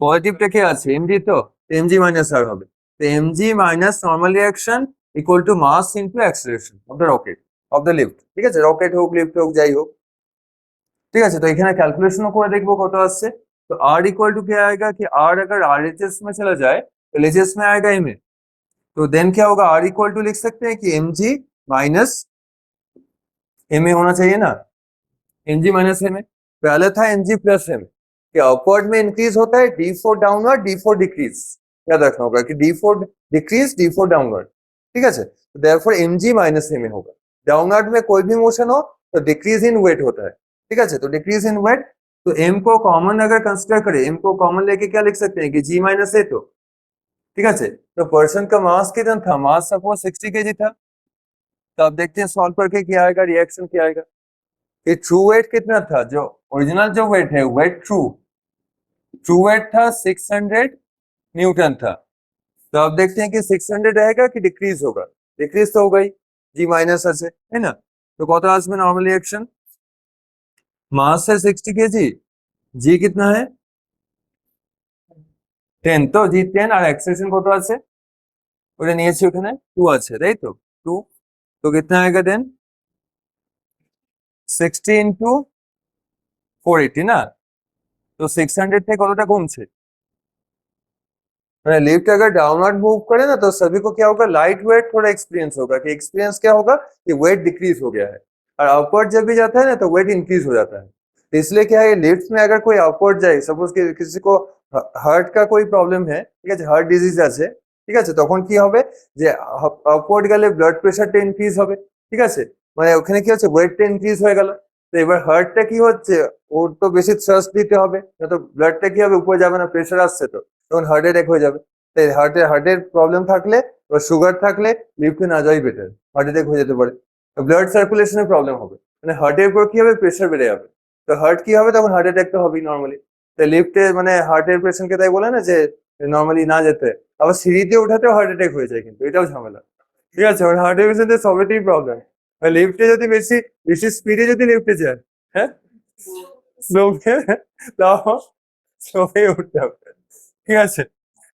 পজিটিভটা কে আছে, এমজি, তো এমজি মাইনাস আর হবে। তো MG minus normal reaction equal to mass into acceleration of the rocket, of the lift. ঠিক আছে, রকেট হোক লিফট হোক যাই হোক। ठीक है, तो এখানে ক্যালকুলেশনও করে দেখবো কত আসছে। तो r इक्वल टू क्या आएगा कि r अगर RHS में चला जाए तो LHS में आएगा MA। तो देन क्या होगा, r इक्वल टू लिख सकते हैं कि mg माइनस MA होना चाहिए ना, mg माइनस MA। पहले था mg प्लस MA। कि अपवर्ड में इंक्रीज होता है d4 डाउनवर्ड d4 डिक्रीज, याद रखना होगा कि d4 डिक्रीज d4 डाउनवर्ड। ठीक है, तो देयरफॉर mg माइनस MA होगा। डाउनवर्ड में कोई भी मोशन हो तो डिक्रीज इन वेट होता है। ठीक है, तो डिक्रीज इन वेट, तो m को कॉमन अगर कंसिडर करें, m को कॉमन लेके क्या लिख सकते हैं कि g माइनस a। तो ठीक है, तो पर्सन का मास कितना था, मास सपोज 60 केजी था। तो अब देखते हैं सॉल्व करके क्या आएगा, रिएक्शन क्या आएगा। कि ट्रू वेट कितना था, जो ओरिजिनल जो वेट है, वेट ट्रू वेट था 600 न्यूटन था। तो अब देखते हैं कि 600 रहेगा कि डिक्रीज होगा। डिक्रीज तो होगा ही, जी माइनस है ना। तो कत आसবে नॉर्मल रिएक्शन, मास है 60 केजी, जी कितना है 10, तो जी 10 আর অ্যাক্সেলারেশন কত আছে ওটা নিয়েছি, ওখানে 2 আছে, তাই তো 2। তো कितना आएगा देन 60 ইনটু 480 ना। तो 600 থেকে কতটা কমছে, मैंने लिफ्ट अगर डाउनवर्ड मूव करे ना तो सभी को क्या होगा, लाइट वेट थोड़ा एक्सपीरियंस होगा। कि एक्सपीरियंस क्या होगा कि वेट डिक्रीज हो गया है, और अपवर्ड जब भी जाता है ना तो वेट इंक्रीज हो जाता है। तो इसलिए क्या है, लिफ्ट में अगर कोई अपवर्ड जाए, सपोज किसी को हार्ट का कोई प्रॉब्लम है, ठीक है, हार्ट डिजीज আছে, ঠিক আছে, তখন কি হবে যে আপওয়ার্ড গেলে ব্লাড প্রেশারটা ইনক্রিজ হবে। ঠিক আছে, মানে ওখানে কি হচ্ছে, ওয়েটটা ইনক্রিজ হয়ে গেল। তো এবার হার্টটা কি হচ্ছে, ওর তো বেশি থ্রাস্ট দিতে হবে, না তো ব্লাডটা কি হবে, উপরে যাবে না, প্রেশার আসছে তো তখন হার্ট অ্যাটাক হয়ে যাবে। তাই হার্টের প্রবলেম থাকলে বা সুগার থাকলে লিফটে না যাওয়াই বেটার, হার্ট অ্যাটাক হয়ে যেতে পারে। ব্লাড সার্কুলেশনের প্রবলেম হবে, মানে হার্টের উপর কি হবে, প্রেশার বেড়ে যাবে। তো হার্ট কি হবে, তখন হার্ট অ্যাটাক তো হবেই নর্মালি। তাই লিফটে মানে হার্টের পেশেন্টকে তাই বলে না যে নর্মালি না যেতে। আবার সিঁড়িতে ওঠাতেও হার্ট অ্যাটাক হয়ে যায়, কিন্তু এটাও ঝামেলা। ঠিক আছে, মানে হার্টের পেশেন্টের সবেতেই প্রবলেম। লিফটে যদি বেশি বেশি স্পিডে যদি লিফটে যায়, হ্যাঁ স্লোতে, তাও স্লোতে উঠতে হবে। ঠিক আছে,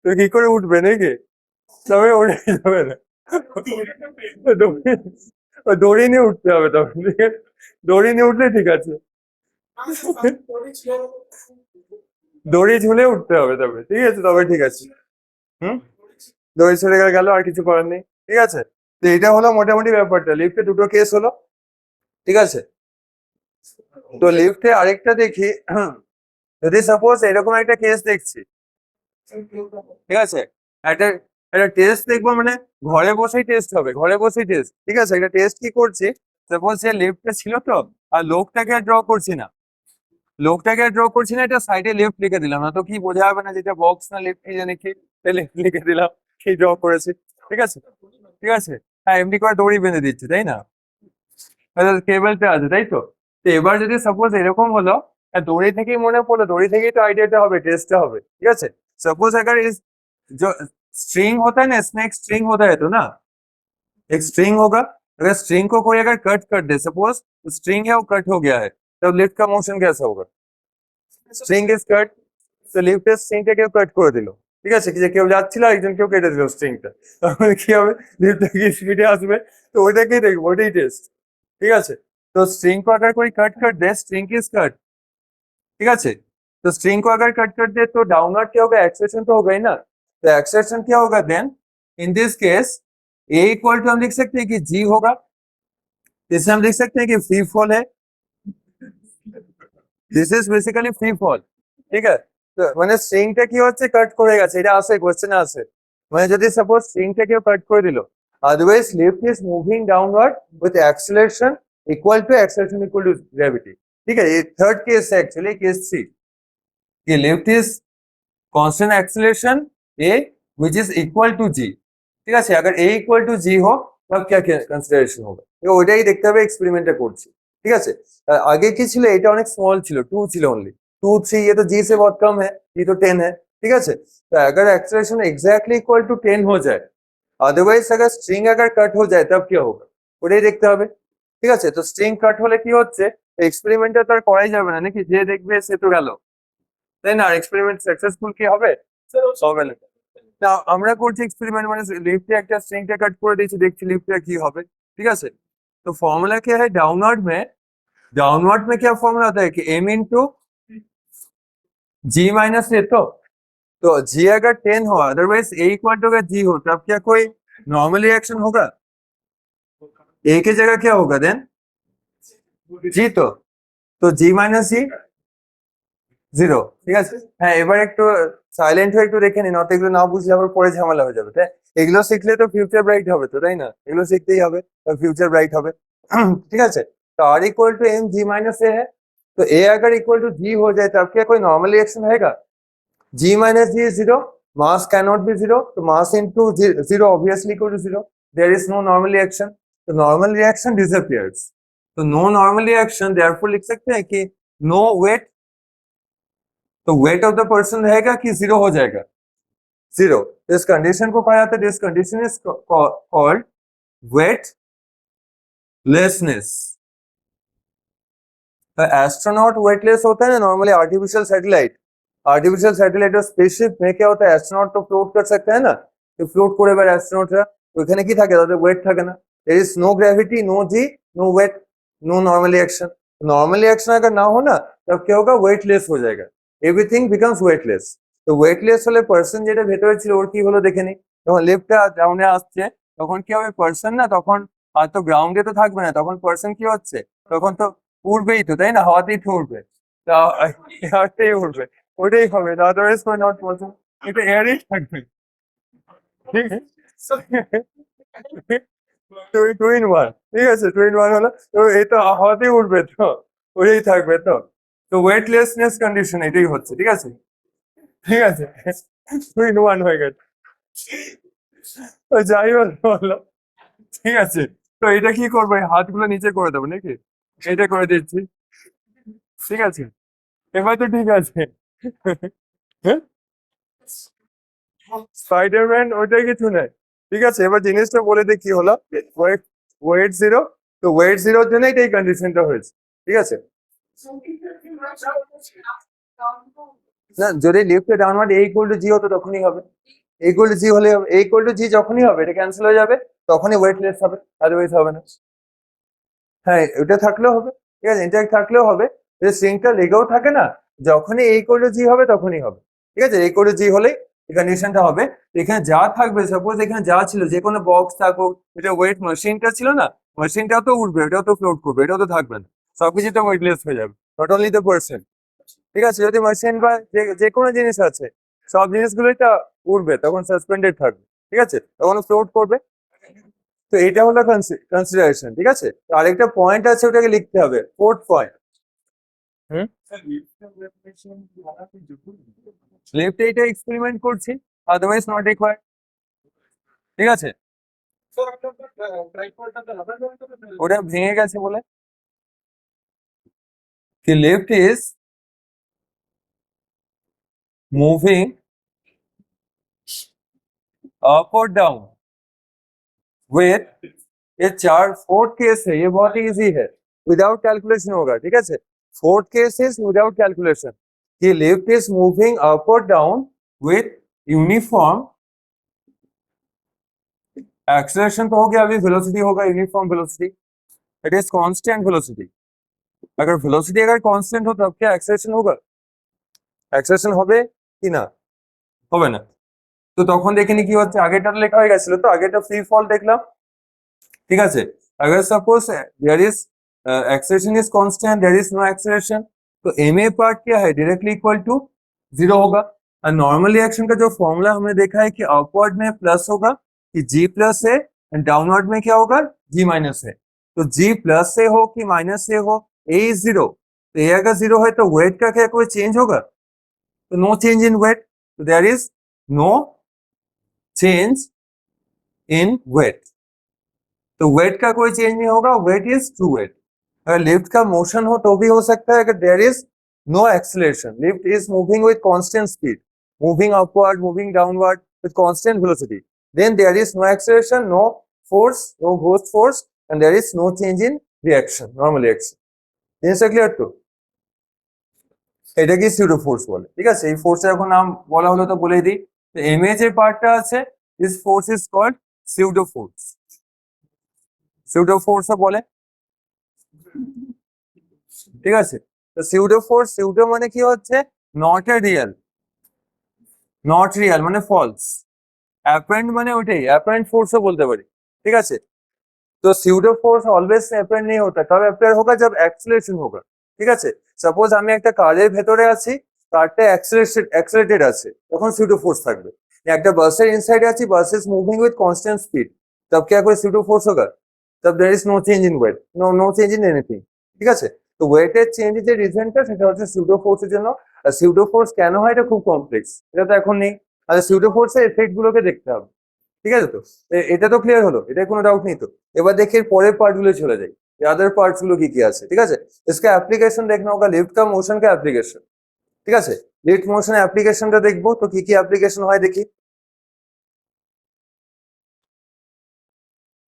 তো কি করে উঠবে নাকি, তবে উঠে যাবে না, দড়ি নিয়ে উঠতে হবে তখন। ঠিক আছে, দড়ি নিয়ে উঠলে ঠিক আছে, দড়ি ঝুলে উঠতে হবে তবে, ঠিক আছে, তবে ঠিক আছে। হুম, দড়ি ছেড়ে গেল আর কিছু করার নেই। ঠিক আছে, তো এটা হলো মোটামুটি ব্যাপারটা, লিফটে দুটো কেস হলো। ঠিক আছে, তো লিফটে আরেকটা দেখি, যদি সাপোজ এরকম একটা কেস দেখছি, ঠিক আছে, একটা একটা টেস্ট দেখবো, মানে ঘরে বসেই টেস্ট হবে, ঘরে বসেই টেস্ট। ঠিক আছে, একটা টেস্ট কি করছি, সাপোজ সে লিফটে ছিল তো, আর লোকটাকে আর ড্র করছি না, এটা সাইডে লিফট লিখে দিলাম, না তো কি বোঝা যাবে না যেটা বক্স না লিফট কি জানি কি, লিফট লিখে দিলাম, কি ড্র করেছি। ঠিক আছে, ঠিক আছে, হ্যাঁ এমনি করে দড়ি বেঁধে দিচ্ছি, তাই না, কেবলটা আছে, তাই তো। তো এবার যদি সাপোজ এরকম হলো, দড়ি থেকেই মনে পড়লো, দড়ি থেকেই তো আইডিয়াটা হবে, টেস্টটা হবে। ঠিক আছে, सपोज अगर इस जो स्ट्रिंग होता है ना, स्नेक स्ट्रिंग होता है तो ना, एक स्ट्रिंग होगा, अगर स्ट्रिंग को कोई अगर कट कर दे, सपोज स्ट्रिंग है वो कट हो गया है, तब लिफ्ट का मोशन कैसा होगा, স্ট্রিং ইজ কাট, তো লিফটের স্ট্রিংটা কেউ কাট করে দিল। ঠিক আছে, যে কেউ যাচ্ছিল একজন কেউ কেটে দিল স্ট্রিংটা, তাহলে কি হবে, লিফটটা কি স্পিডে আসবে, তো ওইটাকেই দেখবো, ওইটাই টেস্ট। ঠিক আছে, तो स्ट्रिंग को अगर कोई कट कर दे, स्ट्रिंग इज कट, ठीक है, तो स्ट्रिंग को अगर कट कर दे तो डाउनवर्ड क्या होगा, एक्सेलेरेशन तो होगा ही ना। तो एक्सेलेरेशन क्या होगा then, in this case A equal to हम लिख सकते हैं कि जी होगा, इसे हम लिख सकते हैं कि फ्री फॉल है, this is basically free fall. ঠিক আছে, তো মানে স্ট্রিংটা কি হচ্ছে, কাট করে গেছে, এটা আসে কোশ্চেনে আসে, মানে যদি সাপোজ স্ট্রিংটা কেউ কাট করে দিল, otherwise lift is moving downward with acceleration equal to gravity. ঠিক আছে, ये थर्ड केस है एक्चुअली, केस 3, कि lift is constant acceleration a which is equal to g. ঠিক আছে, अगर ए इक्वल टू जी हो तब क्या कंसिडरेशन होगा, ওইটাই দেখতে হবে, এক্সপেরিমেন্টটা করছি। ঠিক আছে, आगे की ছিল, এটা অনেক স্মল ছিল, 2 ছিল ओनली 2 3, ये तो जी से बहुत कम है, ये तो 10 है। ठीक है, तो अगर एक्सेलरेशन एग्जैक्टली इक्वल टू 10 हो जाए, अदरवाइज अगर स्ट्रिंग अगर कट हो जाए तब क्या होगा, ওটাই দেখতে হবে। ঠিক আছে, তো স্ট্রিং কাট হলে কি হচ্ছে, এক্সপেরিমেন্টটা তো আর করাই যাবে না নাকি, যে দেখবে সে তো গেল, তাই না, আর এক্সপেরিমেন্ট সাকসেসফুল কি হবে, হবে না। না আমরা করছি এক্সপেরিমেন্ট, মানে লিফটে একটা স্ট্রিংটা কাট করে দিয়েছি, দেখছি লিফটে কি হবে। ঠিক আছে, तो फॉर्मूला क्या है, डाउनवर्ड में डाउनवर्ड में क्या फॉर्मूला होता है कि m इंटू जी माइनस ए, तो g अगर 10 हो अदरवाइज a इक्वल टू अगर g हो तब क्या कोई नॉर्मल रिएक्शन होगा? a की जगह क्या होगा देन? g, তো g মাইনাস জি জিরো, ঠিক আছে। হ্যাঁ, এবার একটু সাইলেন্ট হয়ে একটু দেখে নিন, অত এগুলো না বুঝলে আবার পরে ঝামেলা হয়ে যাবে, তাই এগুলো শিখলে তো ফিউচার ব্রাইট হবে, তো তাই না? এগুলো শিখতেই হবে, ফিউচার ব্রাইট হবে। ठीक है, तो r equal to m ji minus a है, तो a अगर इक्वल टू g हो जाए तब क्या कोई नॉर्मल रिएक्शन रहेगा? g minus g is zero, mass can not be zero, तो mass into zero obviously equal to zero, there is no normal reaction, तो नॉर्मल रिएक्शन डिसअपियर्स, तो नो नॉर्मल रिएक्शन, देयरफॉर लिख सकते हैं कि no weight, तो weight of the person रहेगा कि जीरो हो जाएगा? जीरो। इस कंडीशन को कहा जाता है, this condition is called weightlessness. Astronaut weightless होता है ना normally, artificial satellite, artificial satellite और स्पेसशिप में क्या होता है, एस्ट्रोनॉट तो फ्लोट कर सकते हैं ना, तो फ्लोट করে এবার অ্যাস্ট্রোনটরা ওখানে কি থাকে, তাদের ওয়েট থাকে না, there is no gravity, no G, no weight, no normal reaction, normal reaction अगर ना हो ना तब क्या होगा, वेटलेस हो जाएगा, एवरीथिंग बिकम्स वेटलेस। তো ওয়েটলেস হলে পার্সন যেটা ভেতরে ছিল ওর কি হলো দেখে নি, যখন লিফটটা ডাউনে আসছে তখন কি হবে, পার্সন না তখন আর তো গ্রাউন্ডে তো থাকবে না, তখন পার্সন কি হচ্ছে, তখন তো উড়বেই তো, তাই না, হাওয়াতেই তো উড়বে, তা হাওয়াতেই উড়বে, ওটাই হবে, আদারওয়াইজ কোনো নট পসিবল, এটা এয়ারেই থাকবে, ঠিক আছে, টু ইন ওয়ান, ঠিক আছে, টু ইন ওয়ান হলো, তো এই তো হাওয়াতেই উঠবে, তো ওটাই থাকবে, তো ওয়েটলেসনেস কন্ডিশন এটাই হচ্ছে, ঠিক আছে, ঠিক আছে, টু ইন ওয়ান হয়ে গেছে, তো যাই হলো, ঠিক আছে, তো এটা কি করবো, এই হাতগুলো নিচে করে দেবো নাকি, এটা করে দিচ্ছি, ঠিক আছে, এবার তো ঠিক আছে, স্পাইডারম্যান ওইটাই কিছু নেই, ঠিক আছে, এবার জিনিসটা বলে দিই কি হলো, ওয়েট ওয়েট জিরো, তো ওয়েট জিরোর জন্য এই কন্ডিশনটা হয়েছে, ঠিক আছে, না যদি লিফটে ডাউনওয়ার্ড এ ইকুয়াল টু জি হতো তখনই হবে, এ ইকুয়াল টু জি হলে হবে, এ ইকুয়াল টু জি যখনই হবে এটা ক্যান্সেল হয়ে যাবে, তখনই ওয়েটলেস হবে, আদারওয়াইজ হবে না। হ্যাঁ, এটা থাকলেও হবে, ঠিক আছে, ইন্টারেক্ট থাকলেও হবে, যে স্ট্রিংটা লেগেও থাকে না, যখনই এ ইকুয়াল টু জি হবে তখনই হবে, ঠিক আছে, এ ইকুয়াল টু জি হলেই এই কন্ডিশনটা হবে, এখানে যা থাকবে, সাপোজ এখানে যা ছিল, যে কোনো বক্স থাকুক, এটা ওয়েট মেশিনটা ছিল না, মেশিনটাও তো উঠবে, এটাও তো ফ্লোট করবে, এটাও তো থাকবে না, সবকিছু তো ওয়েটলেস হয়ে যাবে, নট অনলি দ্য পার্সন, ঠিক আছে, যদি মেশিন বা যে কোনো জিনিস আছে সব জিনিসগুলোই তো উঠবে, তখন সাসপেন্ডেড থাকবে, ঠিক আছে, তখন ফ্লোট করবে, তো এটা হলো কনসিডারেশন, ঠিক আছে, তো আরেকটা পয়েন্ট আছে ওটাকে লিখতে হবে, ফোর্থ পয়েন্ট, হুম, লিফট এইটা এক্সপেরিমেন্ট করছি, আদারওয়াইজ নট রিকোয়ার্ড, ঠিক আছে, ওটা ভেঙে গেছে বলে কি, লিফট ইজ মুভিং अप और डाउन विथ, ये चार फोर्थ केस है, ये बहुत इजी है, विदाउट कैलकुलेशन होगा, ठीक है, fourth case is without calculation, कि लिफ्ट इज मूविंग अप और डाउन विथ यूनिफॉर्म एक्सेलरेशन, तो हो गया, अभी वेलोसिटी होगा uniform velocity, it is constant velocity, अगर वेलोसिटी अगर कांस्टेंट हो तब क्या एक्सेलरेशन होगा, एक्सेलरेशन হবে কি না, হবে না, তো তখন দেখিনি কি হচ্ছে, আগেটা লেখা হয়ে গেছিল, তো আগেটা ফ্রি ফল দেখলাম, ঠিক আছে, अगर suppose there is acceleration is constant, there is no acceleration, तो एम ए पार्ट क्या है, डायरेक्टली इक्वल टू जीरो होगा, और नॉर्मल रिएक्शन का जो फॉर्मूला हमने देखा है कि अपवर्ड में प्लस होगा कि जी प्लस है, एंड डाउनवर्ड में क्या होगा, जी माइनस है, तो जी प्लस से हो कि माइनस से हो, ए इज जीरो, तो ए अगर जीरो है तो वेट का क्या कोई चेंज होगा, तो नो चेंज इन वेट, तो there is no change in weight, तो वेट का कोई चेंज नहीं होगा, वेट इज ट्रू वेट, अगर लिफ्ट का मोशन हो तो भी हो सकता है, अगर there is no acceleration, lift is moving with constant speed, moving upward, moving downward with constant velocity, then there is no acceleration, no force, no growth force, and there is no change in reaction, normal reaction, জিনিসটা clear তো, এটাকে pseudo force বলে, ঠিক আছে, এই ফোর্সের এখন নাম বলা হলো তো বলেই দিই, তো এম এ যে পার্টটা আছে, this force is called pseudo force, pseudo ফোর্সও বলে, ঠিক আছে? তো সিউডো ফোর্স, সিউডো মানে কি হচ্ছে not a real, not real মানে ফলস, অ্যাপারেন্ট মানে ওইটাই, অ্যাপারেंट फोर्सও বলতে পারি। ঠিক আছে? तो स्यूडो फोर्स অলওয়েজ অ্যাপারেন্ট नहीं होता, तब অ্যাপিয়ার होगा जब एक्सीलरेशन होगा। ঠিক আছে? সাপোজ আমি একটা কারের ভেতরে আছি, কারটা অ্যাক্সিলারেটেড আছে, তখন স্यूडो फोर्स থাকবে। একটা বাসের ইনসাইডে আছি, bus is moving with constant speed, तब क्या कोई स्यूडो फोर्स होगा? तब there is no change in weight, no change in anything. ঠিক আছে? তো ওয়েটের চেঞ্জের যে রিজনটা সেটা হচ্ছে স্यूडो ফোর্সের জন্য। আর স্यूडो ফোর্স কেন হয় এটা খুব কমপ্লেক্স, এটা তো এখন নেই। আর স্यूडो ফোর্সের এফেক্ট গুলোকে দেখতে হবে। ঠিক আছে? তো এটা তো ক্লিয়ার হলো, এটা কোনো ডাউট নেই তো। এবার দেখি এর পরের পার্ট গুলো চলে যাই, আদার পার্টস গুলো কি কি আছে। ঠিক আছে? इसका एप्लीकेशन देखना होगा, लिफ्ट का मोशन का एप्लीकेशन। ঠিক আছে? লিফট মোশন অ্যাপ্লিকেশনটা দেখবো, তো কি কি অ্যাপ্লিকেশন হয় দেখি।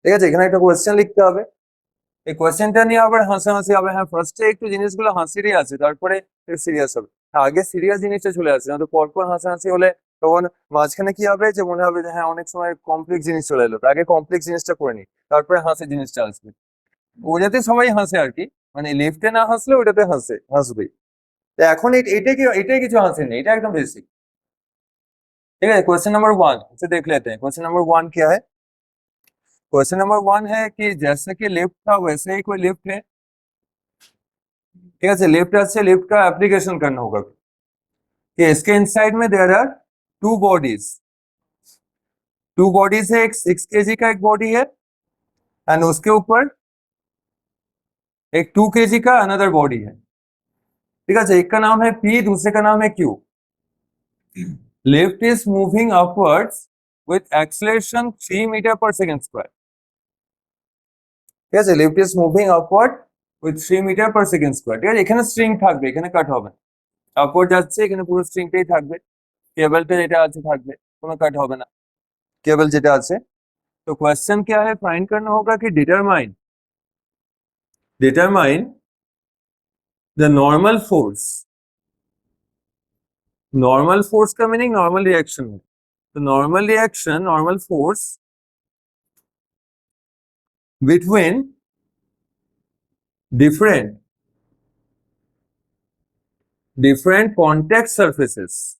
ঠিক আছে? এখানে একটা কোয়েশ্চেন লিখতে হবে, এই কোয়েশ্চেনটা নিয়ে আবার হাসাহাসি হবে। হ্যাঁ, ফার্স্টে একটু জিনিসগুলো হাসিরই আছে, তারপরে সিরিয়াস হবে। হ্যাঁ, আগে সিরিয়াস জিনিসটা চলে আসে, না তো পরপর হাসাহাসি হলে তখন মাঝখানে কি হবে যে মনে হবে যে হ্যাঁ অনেক সময় কমপ্লেক্স জিনিস চলে এলো, তো আগে কমপ্লেক্স জিনিসটা করে নি, তারপরে হাসি জিনিসটা আসবে। ওটাতে সবাই হাসে আর কি, মানে লিফটে না হাসলে ওটাতে হাসবেই। তো এখন এটাই কিছু হাসেনি, এটা একদম বেসিক। ठीक है? क्वेश्चन नंबर 1 इसे देख लेते हैं। क्वेश्चन नंबर 1 क्या है? क्वेश्चन नंबर 1 है कि जैसे कि लिफ्ट था वैसे ही कोई लिफ्ट है। ठीक है? लिफ्ट আছে, लिफ्ट का एप्लीकेशन करना होगा कि इसके इनसाइड में there are two bodies, two bodies है, एक 6 केजी का एक बॉडी है, एंड उसके ऊपर एक 2 केजी का अनदर बॉडी है। ठीक है? एक का नाम है पी, दूसरे का नाम है Q. Lift is moving upwards with acceleration 3 meter per second square। ঠিক আছে? Lift is moving upward with 3 metre per second square. ঠিক আছে? এখানে স্ট্রিং থাকবে, এখানে কাট হবে না। আপওয়ার্ড যাচ্ছে, এখানে পুরো স্ট্রিংটাই থাকবে, কেবলটা যেটা আছে থাকবে, কোনো কাট হবে না, केबल যেটা আছে। तो क्वेश्चन क्या है, फाइंड करना होगा कि डिटरमाइन द नॉर्मल फोर्स का मीनिंग नॉर्मल रिएक्शन है। तो normal force between different contact surfaces.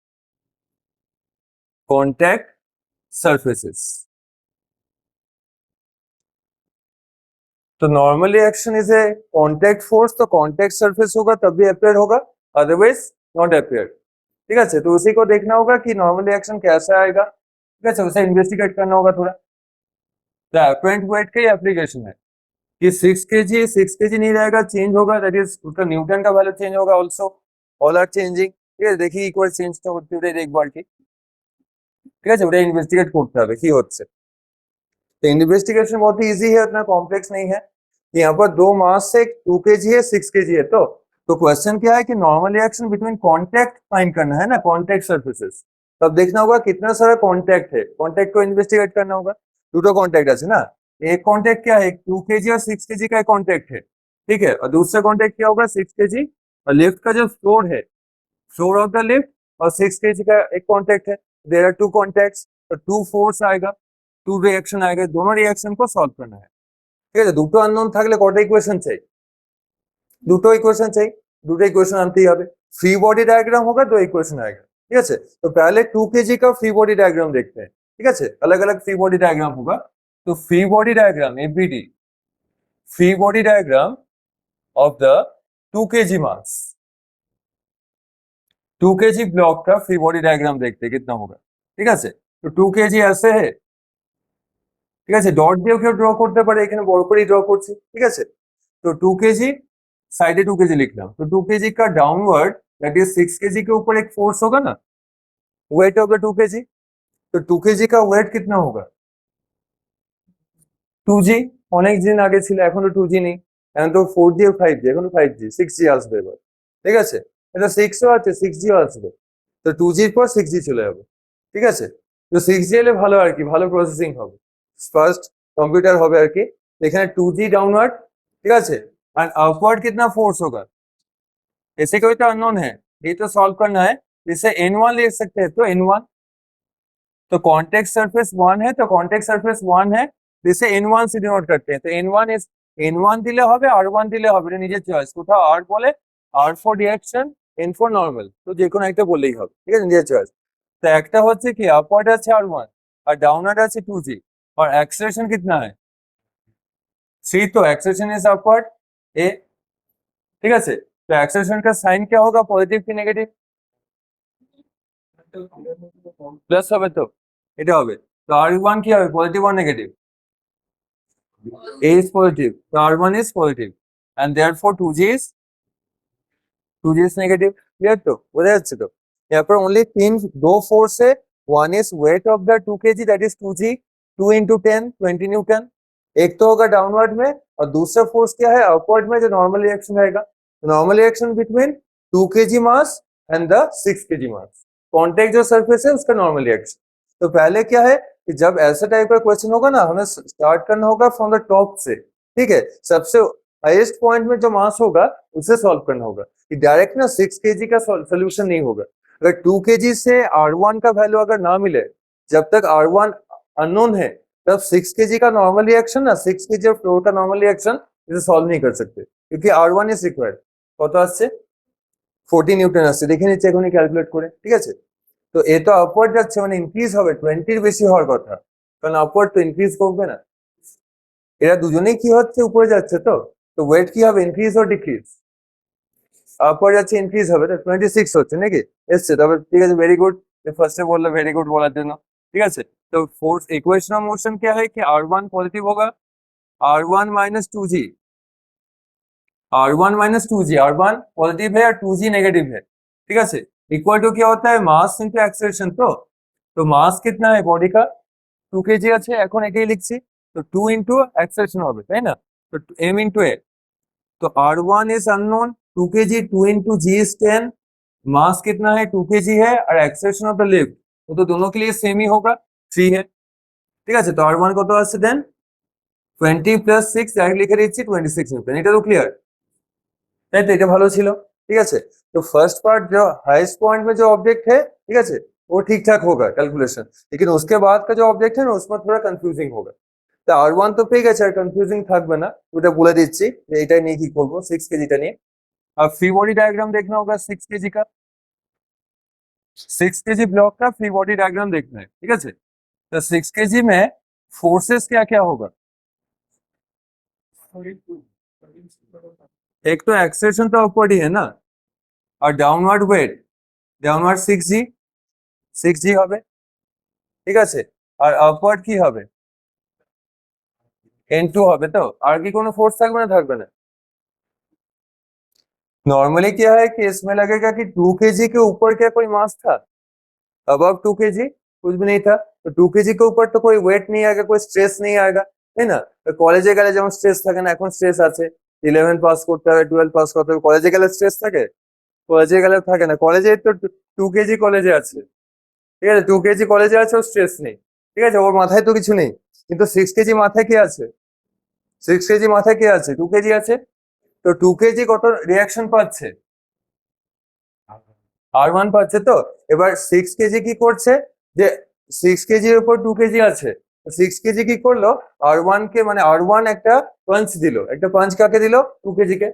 तो normal reaction is a contact force, तो कॉन्टैक्ट सरफेस होगा तब भी अपेयर होगा, अदरवाइज नॉट अपेयर। ठीक है? तो उसी को देखना होगा कि नॉर्मल रिएक्शन कैसा आएगा। ठीक है? उसे इन्वेस्टिगेट करना होगा थोड़ा। तो अपरेंट वेट का एप्लीकेशन है कि 6 केजी नहीं रहेगा, चेंज होगा, दैट इज उसका न्यूटन का वैल्यू चेंज होगा, ऑल्सो ऑल आर चेंजिंग। ठीक है? देखिए इक्वल चेंज तो होते हुए एक बार की। ঠিক আছে? ওটা ইনভেস্টিগেট করতে হবে কি হচ্ছে। तो इन्वेस्टिगेशन बहुत ही इजी है, उतना कॉम्प्लेक्स नहीं है। यहाँ पर दो मास से 2 केजी है, 6 केजी है, तो क्वेश्चन क्या है कि normal reaction between contact find करना है ना, कॉन्टैक्ट सरफेसेस। तब देखना होगा कितना सारा कॉन्टैक्ट है, कॉन्टैक्ट को इन्वेस्टिगेट करना होगा। দুটো कॉन्टैक्ट আছে ना, एक कॉन्टैक्ट क्या है, 2 केजी और 6 केजी का कॉन्टैक्ट है। ठीक है? और दूसरा कॉन्टैक्ट क्या होगा, 6 केजी और लिफ्ट का जो फ्लोर है, फ्लोर ऑफ द लिफ्ट, और 6 केजी का एक कॉन्टैक्ट है। देयर आर टू कॉन्टैक्ट्स, तो 2 फोर्स आएगा, 2 रिएक्शन आएगा, दोनों रिएक्शन को सॉल्व करना है। ঠিক আছে? দুটো আননোন থাকলে কটা ইকুয়েশন চাই, দুটো ইকুয়েশন চাই, দুটো ইকুয়েশন আনতেই হবে। फ्री बॉडी डायग्राम होगा, दो इक्वेशन आएगा। ठीक है? तो पहले 2 केजी का फ्री बॉडी डायग्राम देखते हैं। ठीक है? अलग अलग फ्री बॉडी डायग्राम होगा। तो free body diagram ABD, free body diagram of the 2 KG mass, 2 KG block का फ्री बॉडी डायग्राम देखते हैं कितना होगा। ঠিক আছে? তো 2 কেজি ऐसे है। ঠিক আছে? ডট দিয়েও কেউ ড্র করতে পারে, এখানে বড় করেই ড্র করছি। ঠিক আছে? तो 2 केजी, साइड 2 केजी लिख लिया, तो 2 केजी का डाउनवर्ड दैट इज 6 केजी के ऊपर एक फोर्स होगा ना, वेट होगा 2 केजी। तो 2 केजी का वेट कितना होगा, 2g। অনেক দিন আগে ছিল, এখন তো 2g নেই, এখন তো 4g আর 5g, এখন তো 5g, 6g আসবে এবার। ঠিক আছে? এটা 6 ও আছে, 6g ও আসবে, তো 2g এর পর 6g চলে যাবে। ঠিক আছে? তো 6g এলে ভালো আর কি, ভালো প্রসেসিং হবে, ফার্স্ট কম্পিউটার হবে আর কি। এখানে 2g डाउनवर्ड। ठीक है? एंड अपवर्ड कितना फोर्स होगा, ऐसे कोई तो अननोन है, ये तो सॉल्व करना है। इसे n1 ले सकते हैं, तो n1, तो कॉन्टेक्ट सरफेस 1 है, तो कॉन्टेक्ट सरफेस 1 है, इसे n1 से डिनोट करते हैं, तो n1 इज N1 দিলে হবে, R1 দিলে হবে, এটা নিজের চয়েস। কোথাও R বলে, R for reaction, N for normal, তো যে কোনো একটা বললেই হবে, ঠিক আছে, নিজের চয়েস। তো একটা হচ্ছে কি अपवर्ड আছে R1 और डाउनवर्ड আছে 2g और एक्सेलरेशन कितना है 3, तो एक्सेलरेशन इज अपवर्ड ए, ठीक है। तो एक्सेलरेशन का साइन क्या होगा, पॉजिटिव की नेगेटिव, প্লাস হবে তো, এটা হবে। তো R1 কি হবে, পজিটিভ আর negative, A is positive, so R1 is positive and therefore 2g is negative, clear তো, বোঝা যাচ্ছে তো। यहाँ पर only दो फोर्स है, one is weight of the 2 kg that is 2g, 2 into 10 20 Newton, एक तो होगा डाउनवर्ड में और दूसरा फोर्स क्या है अपवर्ड में, जो नॉर्मल रिएक्शन रहेगा, normal reaction between 2 kg mass and the 6 kg mass, contact जो सरफेस है उसका नॉर्मल रिएक्शन। तो पहले क्या है कि जब ऐसा टाइप का क्वेश्चन होगा ना, हमें स्टार्ट करना होगा फ्रॉम द टॉप से, ठीक है, सबसे हाईएस्ट पॉइंट में जो मास होगा उसे सॉल्व करना होगा, कि डायरेक्ट ना 6 kg का सोल्यूशन नहीं होगा। अगर 2 kg से R1 का वैल्यू अगर ना मिले, जब तक R1 अननोन है, तब 6 kg का नॉर्मल रिएक्शन ना, 6 kg और फ्लोर का नॉर्मल रिएक्शन इसे सॉल्व नहीं कर सकते, क्योंकि R1 इज रिक्वायर्ड। কত আসছে 40 নিউটন আসছে, দেখে নিচ্ছে এখনই ক্যালকুলেট করে, ঠিক আছে। তো এ তো আপওয়ার্ড যাচ্ছে, মানে ইনক্রিজ হবে, 20 এর বেশি হওয়ার কথা, কারণ আপওয়ার্ড তো ইনক্রিজ করবে না। এরা দুজনেই কি হচ্ছে, উপরে যাচ্ছে, তো তো ওয়েট কি হবে, ইনক্রিজ ও ডিক্রিজ, আপওয়ার্ড যাচ্ছে ইনক্রিজ হবে, তো 26 হচ্ছে নাকি, এসছে, তবে ঠিক আছে, ভেরি গুড, ফার্স্টে বললো, ভেরি गुड বলার জন্য, ঠিক আছে। तो फोर्स इक्वेशन ऑफ मोशन क्या है कि R1 पॉजिटिव होगा, R1 minus 2g, R1 minus 2g, R1 positive है और 2g नेगेटिव है, ठीक है। इक्वल टू क्या होता है, मास इंटू एक्सेलरेशन, तो मास कितना है बॉडी का 2 kg আছে, এখন এটাই লিখছি, তো 2 ইনটু অ্যাক্সেলারেশন হবে, তাই না, তো m ইনটু a, तो R1 is unknown 2 kg, 2 into g is 10, मास कितना है 2 kg है, और एक्सेलरेशन ऑफ द लिफ्ट वो तो दोनों के लिए सेम ही होगा, 3 है, ঠিক আছে। তো R1 কত আসছে দেন 20 প্লাস 6, ডাইরেক্ট লিখে দিচ্ছি 26 নিউটন, এটা তো क्लियर, তাই তো, এটা ভালো ছিল, ঠিক আছে। तो फर्स्ट पार्ट जो हाईएस्ट पॉइंट में जो ऑब्जेक्ट है, ठीक है, वो ठीक ठाक होगा कैलकुलेशन, लेकिन उसके बाद का जो ऑब्जेक्ट है ना, उसमें थोड़ा कंफ्यूजिंग होगा। তো R1 তো পেয়ে গেছে, আর কনফিউজিং থাকবে না, ওটা বলে দিচ্ছি যে এটা নিয়ে কি করবো, 6 কেজিটা নিয়ে। अब फ्री बॉडी डायग्राम देखना होगा 6 केजी का, 6 केजी ब्लॉक का फ्री बॉडी डायग्राम देखना है, ठीक है। तो 6 केजी में फोर्सेस क्या क्या होगा, एक तो एक्सेलरेशन तो अपवर्ड ही है ना, और डाउनवर्ड वेट, डाउनवर्ड 6g হবে, ঠিক আছে, আর আপওয়ার্ড কি হবে N2 হবে। तो আর কি কোনো फोर्स থাকবে না, থাকবে না। नॉर्मली क्या है कि इसमें लगेगा कि 2 kg के ऊपर क्या कोई मास था, अबव 2 kg कुछ भी नहीं था, तो 2 kg के ऊपर तो कोई वेट नहीं आएगा, कोई स्ट्रेस नहीं आएगा, है ना। तो কলেজে গেলে যেমন স্ট্রেস থাকে না, এখন স্ট্রেস আছে, 11 পাস করতে হবে, 12 পাস করতে হবে, কলেজে গেলে স্ট্রেস থাকে, কলেজে গেলে থাকে না, কলেজে তো 2 kg কলেজে আছে, ঠিক আছে, 2 kg কলেজে আছে, ওর স্ট্রেস নেই, ঠিক আছে, ওর মাথায় তো কিছু নেই, কিন্তু 6 kg মাথায় কি আছে, 6 kg মাথায় কি আছে, 2 kg আছে, তো 2 kg কত রিয়াকশন পাচ্ছে, R1 পাচ্ছে। তো এবার 6 কেজি কি করছে, যে 6 কেজির উপর 2 কেজি আছে, 6 কেজি কি করলো, R1 কে, মানে R1 একটা পাঞ্চ দিল, একটা পাঞ্চ কাকে দিল, 2 কেজি কে।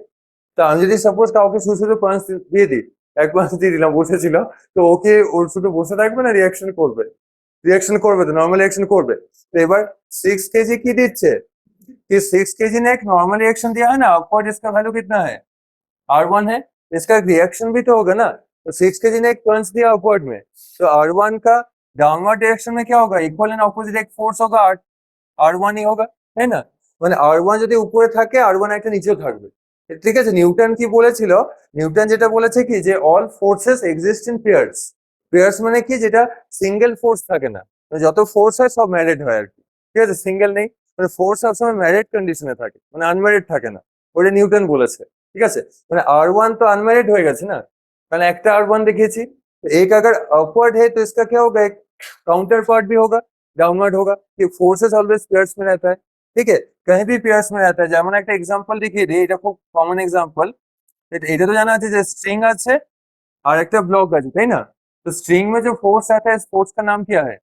তো আমি যদি সাপোজ কাউকে শুধু শুধু পাঞ্চ দিয়ে দিই, এক পাঞ্চ দিয়ে দিলাম, বসেছিল, তো ওকে, ওর শুধু বসে থাকবে না, রিয়াকশন করবে, রিয়াকশন করবে, তো नॉर्मल रिएक्शन করবে। तो এবার 6 केजी की দিচ্ছে कि 6 केजी ने एक नॉर्मल रिएक्शन दिया है ना, अपवर्ड, इसका वैल्यू कितना है R1 है, इसका रिएक्शन भी तो होगा ना, तो 6 केजी ने एक पंच दिया अपवर्ड में, तो R1 का डाउनवर्ड डायरेक्शन में क्या होगा, इक्वल एंड অপোজিট एक फोर्स होगा, R1 ही होगा, है ना। মানে R1 যদি উপরে থাকে, R1 একটা নিচেও থাকবে, ঠিক আছে। নিউটন কি বলেছিল, নিউটন যেটা বলেছে কি, যে all forces exist in pairs, pairs মানে কি, যেটা সিঙ্গেল ফোর্স থাকে না, মানে যত ফোর্স হয় সব ম্যারিড হয় আর কি, ঠিক আছে, সিঙ্গেল নেই, মানে ফোর্স সবসময় ম্যারিড কন্ডিশনে থাকে, মানে আনম্যারিড থাকে না, ওটা নিউটন বলেছে, ঠিক আছে। মানে R1 तो अनमैरिड হয়ে গেছে না, কারণ একটা R1 দেখিয়েছি, तो एक अगर अपवर्ड है तो इसका क्या होगा, एक काउंटर पार्ट भी होगा, डाउनवर्ड होगा, कि फोर्सेस ऑलवेज पेयर्स में रहता है, ठीक है, कहीं भी पेयर्स में रहता है। যেমন একটা एग्जांपल দেখিয়ে দিই, এটা খুব কমন एग्जांपल, এটা তো জানা আছে যে स्ट्रिंग আছে और একটা ब्लॉक আছে, তাই ना। तो स्ट्रिंग में जो फोर्स आता है, इस फोर्स का नाम क्या है,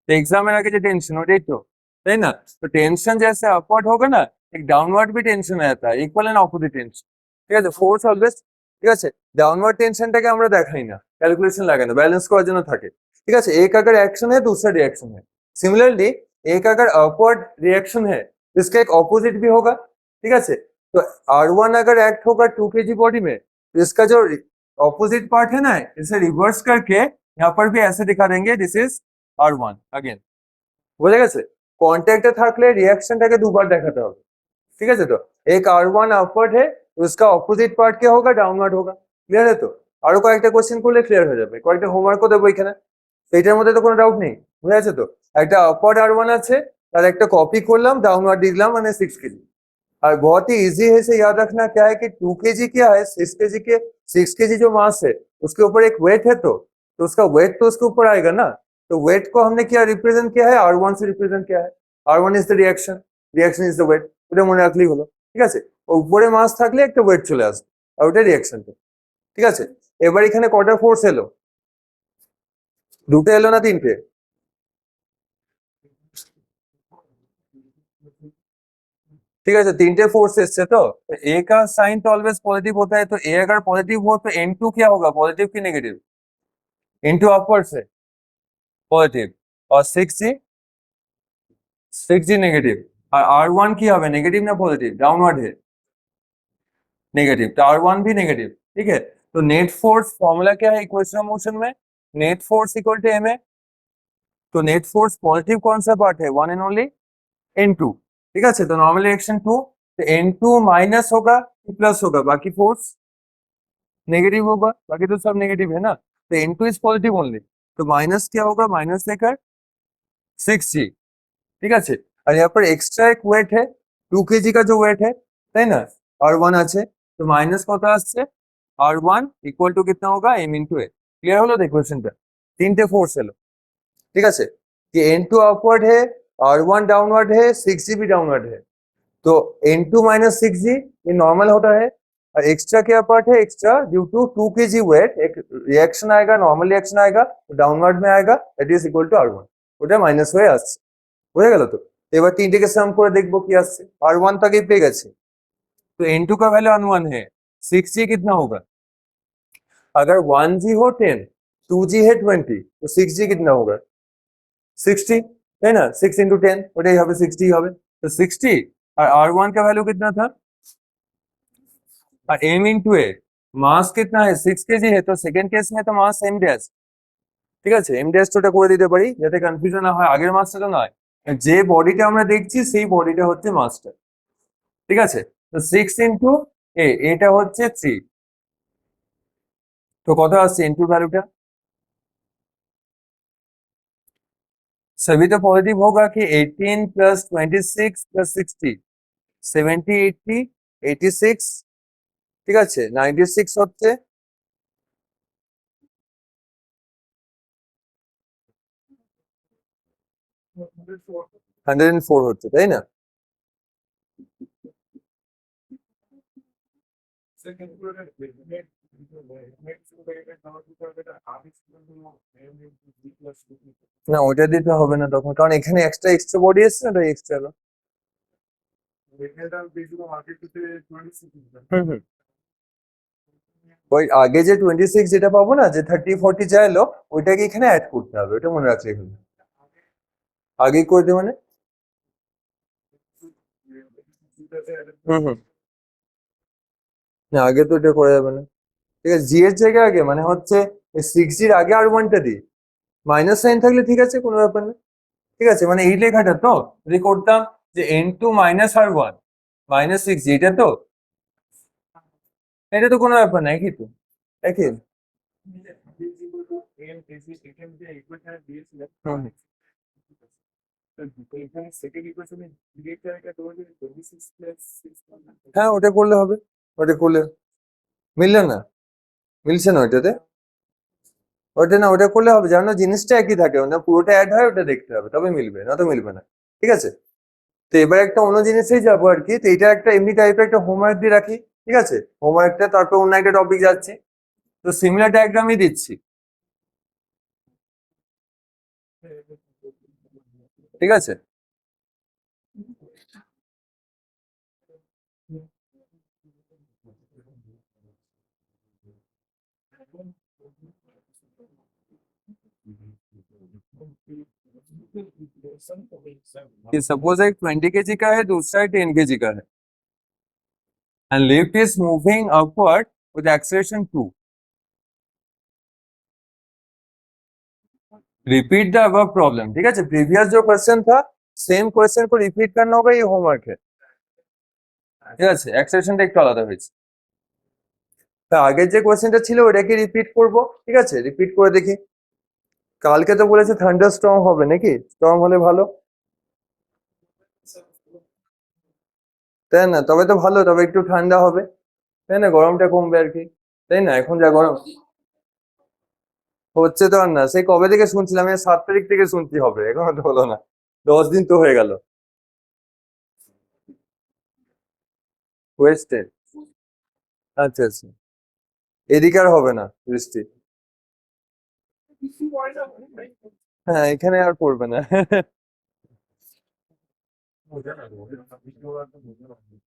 तो एग्जाम में आगे जो टेंशन ওটাই তো, है ना। तो टेंशन जैसे अपवर्ड होगा ना, एक डाउनवर्ड भी टेंशन रहता है, इक्वल एंड অপোজিট টেনশন। ঠিক আছে, ফোর্স অলওয়েজ, ঠিক আছে, ডাউনওয়ার্ড টেंशनটাকে আমরা দেখাই না, ক্যালকুলেশন লাগে না, बैलेंस করার জন্য থাকে। ठीक है, एक अगर एक्शन है दूसरा रिएक्शन है। सिमिलरली एक अगर अपवर्ड रिएक्शन है तो इसका एक ऑपोजिट भी होगा। ठीक है, तो R1 अगर एक्ट होगा 2 kg बॉडी में, तो इसका जो ऑपोजिट पार्ट है ना, इसे रिवर्स करके यहाँ पर भी ऐसे दिखा देंगे, दिस इज R1 अगेन। বুঝে গেছে, কন্ট্যাক্টে থাকলে রিঅ্যাকশনটাকে দুবার দেখাতে হবে। ঠিক আছে, তো एक R1 अपवर्ड है तो उसका অপোজিট পার্ট क्या होगा, ডাউনওয়ার্ড होगा। ক্লিয়ার है? তো আরো কয়েকটা কোশ্চেন করলে ক্লিয়ার হয়ে যাবে, কয়েকটা হোমওয়ার্কও দেবো এখানে, এইটার মধ্যে তো কোনো ডাউট নেই। বুঝে গেছে? তো একটা अपवर्ड R1 আছে, তার একটা কপি করলাম, डाउनवर्ड দিলাম, মানে 6 কেজি। और बहुत ही इजी है, इसे याद रखना क्या है कि 2 केजी क्या है, 6 केजी जो मास है उसके ऊपर एक वेट है, तो उसका वेट तो उसके ऊपर आएगा ना। तो वेट को हमने क्या रिप्रेजेंट किया है, R1 से रिप्रेजेंट किया है। R1 is the reaction, reaction is the weight, এটা মনে রাখলেই হলো। ঠিক আছে, উপরে মাস থাকলে একটা ওয়েট চলে আসবে, আর ওটা রিঅ্যাকশনটা। ঠিক আছে, এবার এখানে কটা ফোর্স এলো, দুটো এলো না তিনটে? ठीक है, तीनटे फोर्स से तो ए का साइन तो ऑलवेज पॉजिटिव होता है, तो ए अगर पॉजिटिव हो तो N2 क्या होगा, पॉजिटिव की नेगेटिव? N2 अपवर्ड से पॉजिटिव, और 6G नेगेटिव, और R1 की হবে नेगेटिव ना पॉजिटिव, डाउनवर्ड है नेगेटिव, तो R1 भी नेगेटिव। ठीक है, तो नेट फोर्स फॉर्मूला क्या है इक्वेशन ऑफ मोशन में, net force equal to M A. तो नेट फोर्स पॉजिटिव कौन सा पार्ट है, वन एंड ओनली N2। ठीक है, तो नॉर्मल रिएक्शन 2, तो N2 माइनस होगा कि प्लस होगा, बाकी फोर्स नेगेटिव होगा, बाकी तो सब नेगेटिव है ना। तो N2 इज पॉजिटिव ओनली, तो माइनस क्या होगा, माइनस लेकर 6G। ঠিক আছে, আর यहाँ पर एक्स्ट्रा एक वेट है 2 केजी का जो वेट है, তাই না, R1 আছে, তো মাইনাস কত আসছে, R1 ইকুয়াল টু कितना होगा, m ইনটু a। ক্লিয়ার হলো তো ইকুয়েশনটা, তিনটে ফোর্স এলো। ঠিক আছে, कि N2 अपवर्ड है, R1 डाउनवर्ड है, 6G भी डाउनवर्ड है, तो N2 माइनस 6G ये नॉर्मल होता है, और एक्स्ट्रा क्या पार्ट है, extra due to 2 KG weight एक रिएक्शन आएगा, नॉर्मल रिएक्शन आएगा, डाउनवर्ड में आएगा, that is equal to R1, ওটা মাইনাস হয়ে আসছে। বুঝে গেল তো? এবার তিনটেকে সাম করে দেখবো কি আসছে, R1 তো আগেই পেয়ে গেছে, तो N2 का वैल्यू 1 है, 6G कितना होगा, अगर 1G हो 10, 2G है 20, तो 6G कितना होगा, 60, है ना, 6 इंटू 10 ওটাই হবে 60 হবে, তো 60, और R1 का वैल्यू कितना था, और m इंटू ए, मास कितना है 6 केजी है, तो सेकंड केस में तो मास m डैश। ঠিক আছে, m ড্যাশ ওটা করে দিতে পারি যাতে কনফিউশন না হয়, আগের মাসটা তো নয়, যে বডিটা আমরা দেখছি সেই বডিটা হচ্ছে মাসটা। ঠিক আছে, তো 6 ইন্টু এ, এটা হচ্ছে 3, তো কত আসছে ইনটু ভ্যালুটা, सभी तो पॉजिटिव होगा कि 18 प्लस 26 प्लस 60, 70 80 86। ঠিক আছে, 96 হচ্ছে, 104 হচ্ছে, তাই না? না ওটা দিতে হবে না তখন, কারণ এখানে এক্সট্রা এক্সট্রা বডি এসছে না, তাই এক্সট্রা এলো। হুম হুম, ওই আগে যে 26 যেটা পাবো না, যে 30 40 যা এলো, ওইটাকে এখানে অ্যাড করতে হবে, ওটা মনে রাখলে হলো। আগেই করে দে মানে, হুম হুম, না আগে তো এটা করা যাবে না। ঠিক আছে, জি এর জায়গায় আগে মানে হচ্ছে 6G আগে R1টা দিই, মাইনাস সাইন থাকলে ঠিক আছে, কোনো ব্যাপার না। ঠিক আছে, মানে এই লেখাটা তো যদি করতাম যে N2 minus R1 minus 6G, এটা তো, এটা তো কোনো ব্যাপার না, একই তো, একই। হুম হুম। হ্যাঁ ওটা করলে হবে, ওটা করলে মিললে না, মিলছে না ওইটাতে, ওটা না, ওটা করলে হবে, জানো জিনিসটা একই থাকে, না পুরোটা অ্যাড হয়, ওটা দেখতে হবে তবে মিলবে, না তো মিলবে না। ঠিক আছে, তো এবার একটা অন্য জিনিসেই যাবো আর কি, তো এটা একটা এমনি টাইপের একটা হোমওয়ার্ক দিয়ে রাখি। ঠিক আছে, হোমওয়ার্কটা তারপর অন্য একটা টপিক যাচ্ছি, তো সিমিলার ডায়াগ্রামই দিচ্ছি। ঠিক আছে, कि सपोज एक 20 kg का है, दूसरा 10 kg का है, and lift is moving upward with acceleration 2. Repeat the above problem. ठीक है, प्रीवियस जो क्वेश्चन था সেম কোয়েশ্চেন को রিপিট करना होगा, ये होमवर्क है। ঠিক আছে, অ্যাক্সেলেশনটা একটু আলাদা হয়েছে। তা আগের যে কোয়েশ্চেনটা ছিল ওটাকে রিপিট করব। ঠিক আছে, রিপিট করে দেখি। কালকে তো বলেছে থান্ডার স্টর্ম হবে, নাকি স্টর্ম হলে ভালো, তাই না? তবে তো ভালো, তবে একটু ঠান্ডা হবে, তাই না? গরমটা কমবে আর কি, তাই না? এখন যা গরম হচ্ছে তো আর না, সেই কবে থেকে শুনছিলাম, 7 তারিখ থেকে শুনতে হবে, এখনো তো হলো না, 10 দিন তো হয়ে গেল। ওয়েস্টে, আচ্ছা আচ্ছা, এদিকে আর হবে না বৃষ্টি। হ্যাঁ, এখানে আর পড়বে না।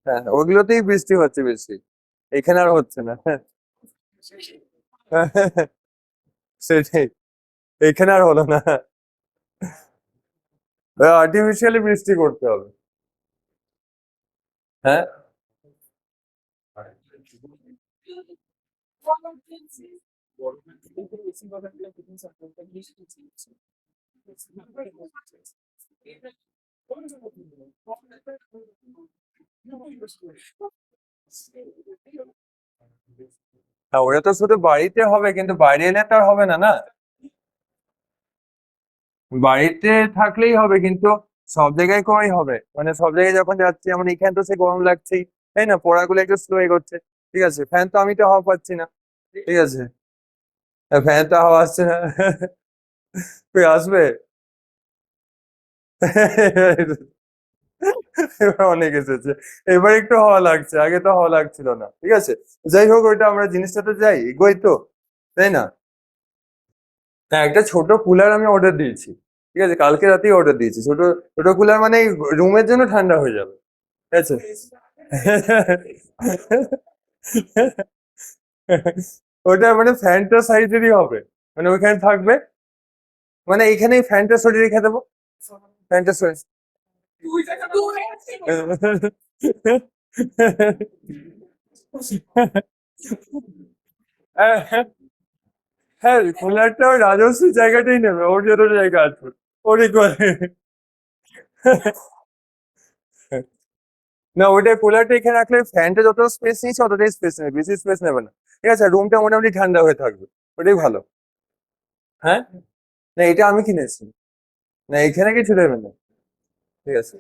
হ্যাঁ, ওগুলোতেই বৃষ্টি হচ্ছে বেশি, এখানে আর হচ্ছে না। সেটাই, এখানে আর হলো না, আর্টিফিশিয়ালি বৃষ্টি করতে হবে। হ্যাঁ, ওটা তো শুধু বাড়িতে হবে, কিন্তু বাইরে এলে তো আর হবে না, না? বাড়িতে থাকলেই হবে, কিন্তু সব জায়গায় করেই হবে, মানে সব জায়গায় যখন যাচ্ছি, আমার এখানে তো সে গরম লাগছেই, তাই না? পড়াগুলো একটু স্লো করছে। ঠিক আছে, ফ্যান তো আমি তো হাওয়া পাচ্ছি না। ঠিক আছে, ফ্যান তো হাওয়া আসছে না। তুই আসবে। এবার অনেক এসেছে, এবার একটু হাওয়া লাগছে, আগে তো হাওয়া লাগছিল না। ঠিক আছে, যাই হোক, ওইটা আমরা জিনিসটাতে যাই, এগোই তো, তাই না? হ্যাঁ, একটা ছোট কুলার আমি অর্ডার দিয়েছি। ঠিক আছে, কালকে রাতেই অর্ডার দিয়েছি, ছোট ছোট কুলার, মানে রুমের জন্য ঠান্ডা হয়ে যাবে। ঠিক আছে। ওটা মানে ফ্যানটা সাইজেরই হবে, মানে ওইখানে থাকবে, মানে এইখানেই ফ্যানটা সরিয়ে রেখে দেবো, ফ্যানটা সরিয়ে। হ্যাঁ, কুলারটা ওই রাজস্ব জায়গাটাই নেবে, ওর যত জায়গা আছে ওরই করে। না, ওইটা কুলারটা এখানে রাখলে ফ্যানটা যত স্পেস নিচ্ছে অতটাই স্পেস নেবে, বেশি স্পেস নেবে না। ঠিক আছে, রুমটা মোটামুটি ঠান্ডা হয়ে থাকবে, ওটাই ভালো। হ্যাঁ, না এটা আমি কিনেছি, না এখানে কিছু দেবে না। ঠিক আছে।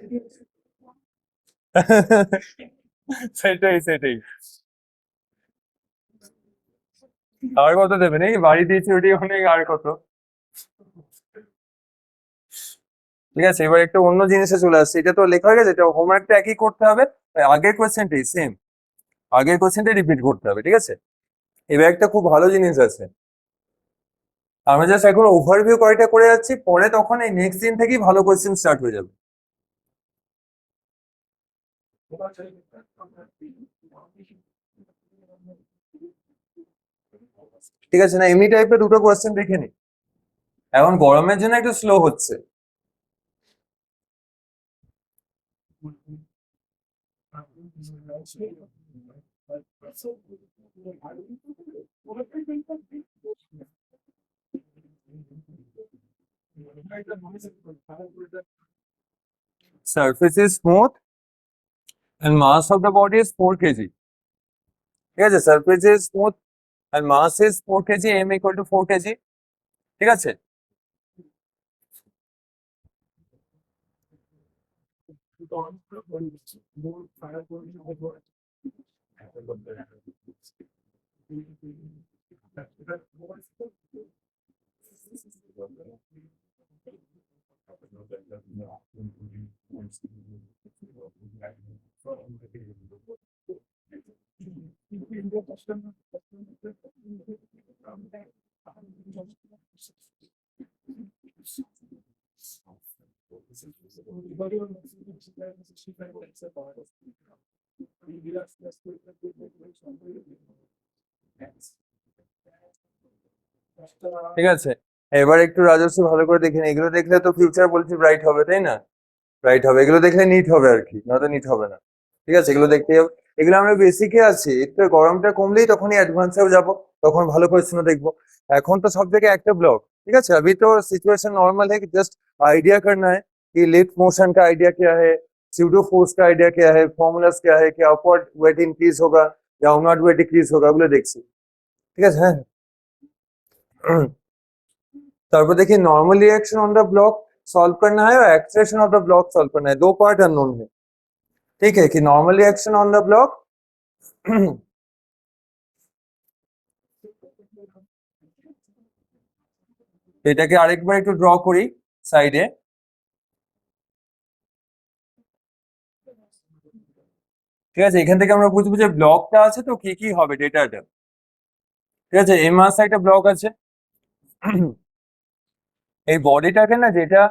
সেটাই সেটাই, আর কত দেবে, নাকি বাড়ি দিয়েছি ওটি অনেক, আর কত। ঠিক আছে, এবার একটা অন্য জিনিসে চলে আসছে, এটা তো লেখা হয়ে গেছে, এটা হোমওয়ার্কটা একই করতে হবে, আগের কোয়েশ্চেনটাই সেম, আগের কোয়েশ্চেনটাই রিপিট করতে হবে। ঠিক আছে, এবার একটা খুব ভালো জিনিস আছে, আমরা জাস্ট এখন ওভারভিউ কয়টা করে যাচ্ছি, পরে তখন এই নেক্সট দিন থেকেই ভালো কোয়েশ্চেন স্টার্ট হয়ে যাবে। ঠিক আছে, না এমনি টাইপের দুটো কোয়েশ্চেন দেখে নি, এখন গরমের জন্য একটু স্লো হচ্ছে। Surface is smooth and mass of the body is 4 kg. ঠিক আছে, surface is smooth and mass is 4 kg, m equal to 4 kg. ঠিক আছে, ঠিক আছে, এবার একটু রাজস্ব ভালো করে দেখে নিন, এগুলো দেখলে তো ফিউচার বলছি ব্রাইট হবে, তাই না? ব্রাইট হবে, এগুলো দেখলে নিট হবে আর কি, নয়তো নিট হবে না। ঠিক আছে, এগুলো দেখতে হবে। এগুলো আমরা বেসিকে আছি, একটু গরমটা কমলেই তখনই অ্যাডভান্সেও যাব, তখন ভালো কোয়েশ্চেনও দেখবো। এখন তো সব থেকে একটা ব্লক। ठीक है अभी तो सिचुएशन नॉर्मल है कि जस्ट आइडिया करना है कि लिफ्ट मोशन का आइडिया क्या है, स्यूडो फोर्स का आइडिया क्या है, फॉर्मूलास क्या है कि अपवर्ड वेट इंक्रीज होगा, डाउनवर्ड वेट डिक्रीज होगा, ওগুলো দেখছি। ঠিক আছে, হ্যাঁ। তারপর দেখি normal reaction on the block solve करना है और expression of the block solve करना है, दो पार्ट अननोन है। ठीक है कि normal reaction on the block এটাকে আরেকবার একটু ড্র করি সাইডে। ঠিক আছে, এখান থেকে আমরা বুঝবো যে ব্লকটা আছে তো কি কি হবে ডেটাটা। ঠিক আছে, এম মাসে একটা ব্লক আছে। এই বডিটাকে না, যেটা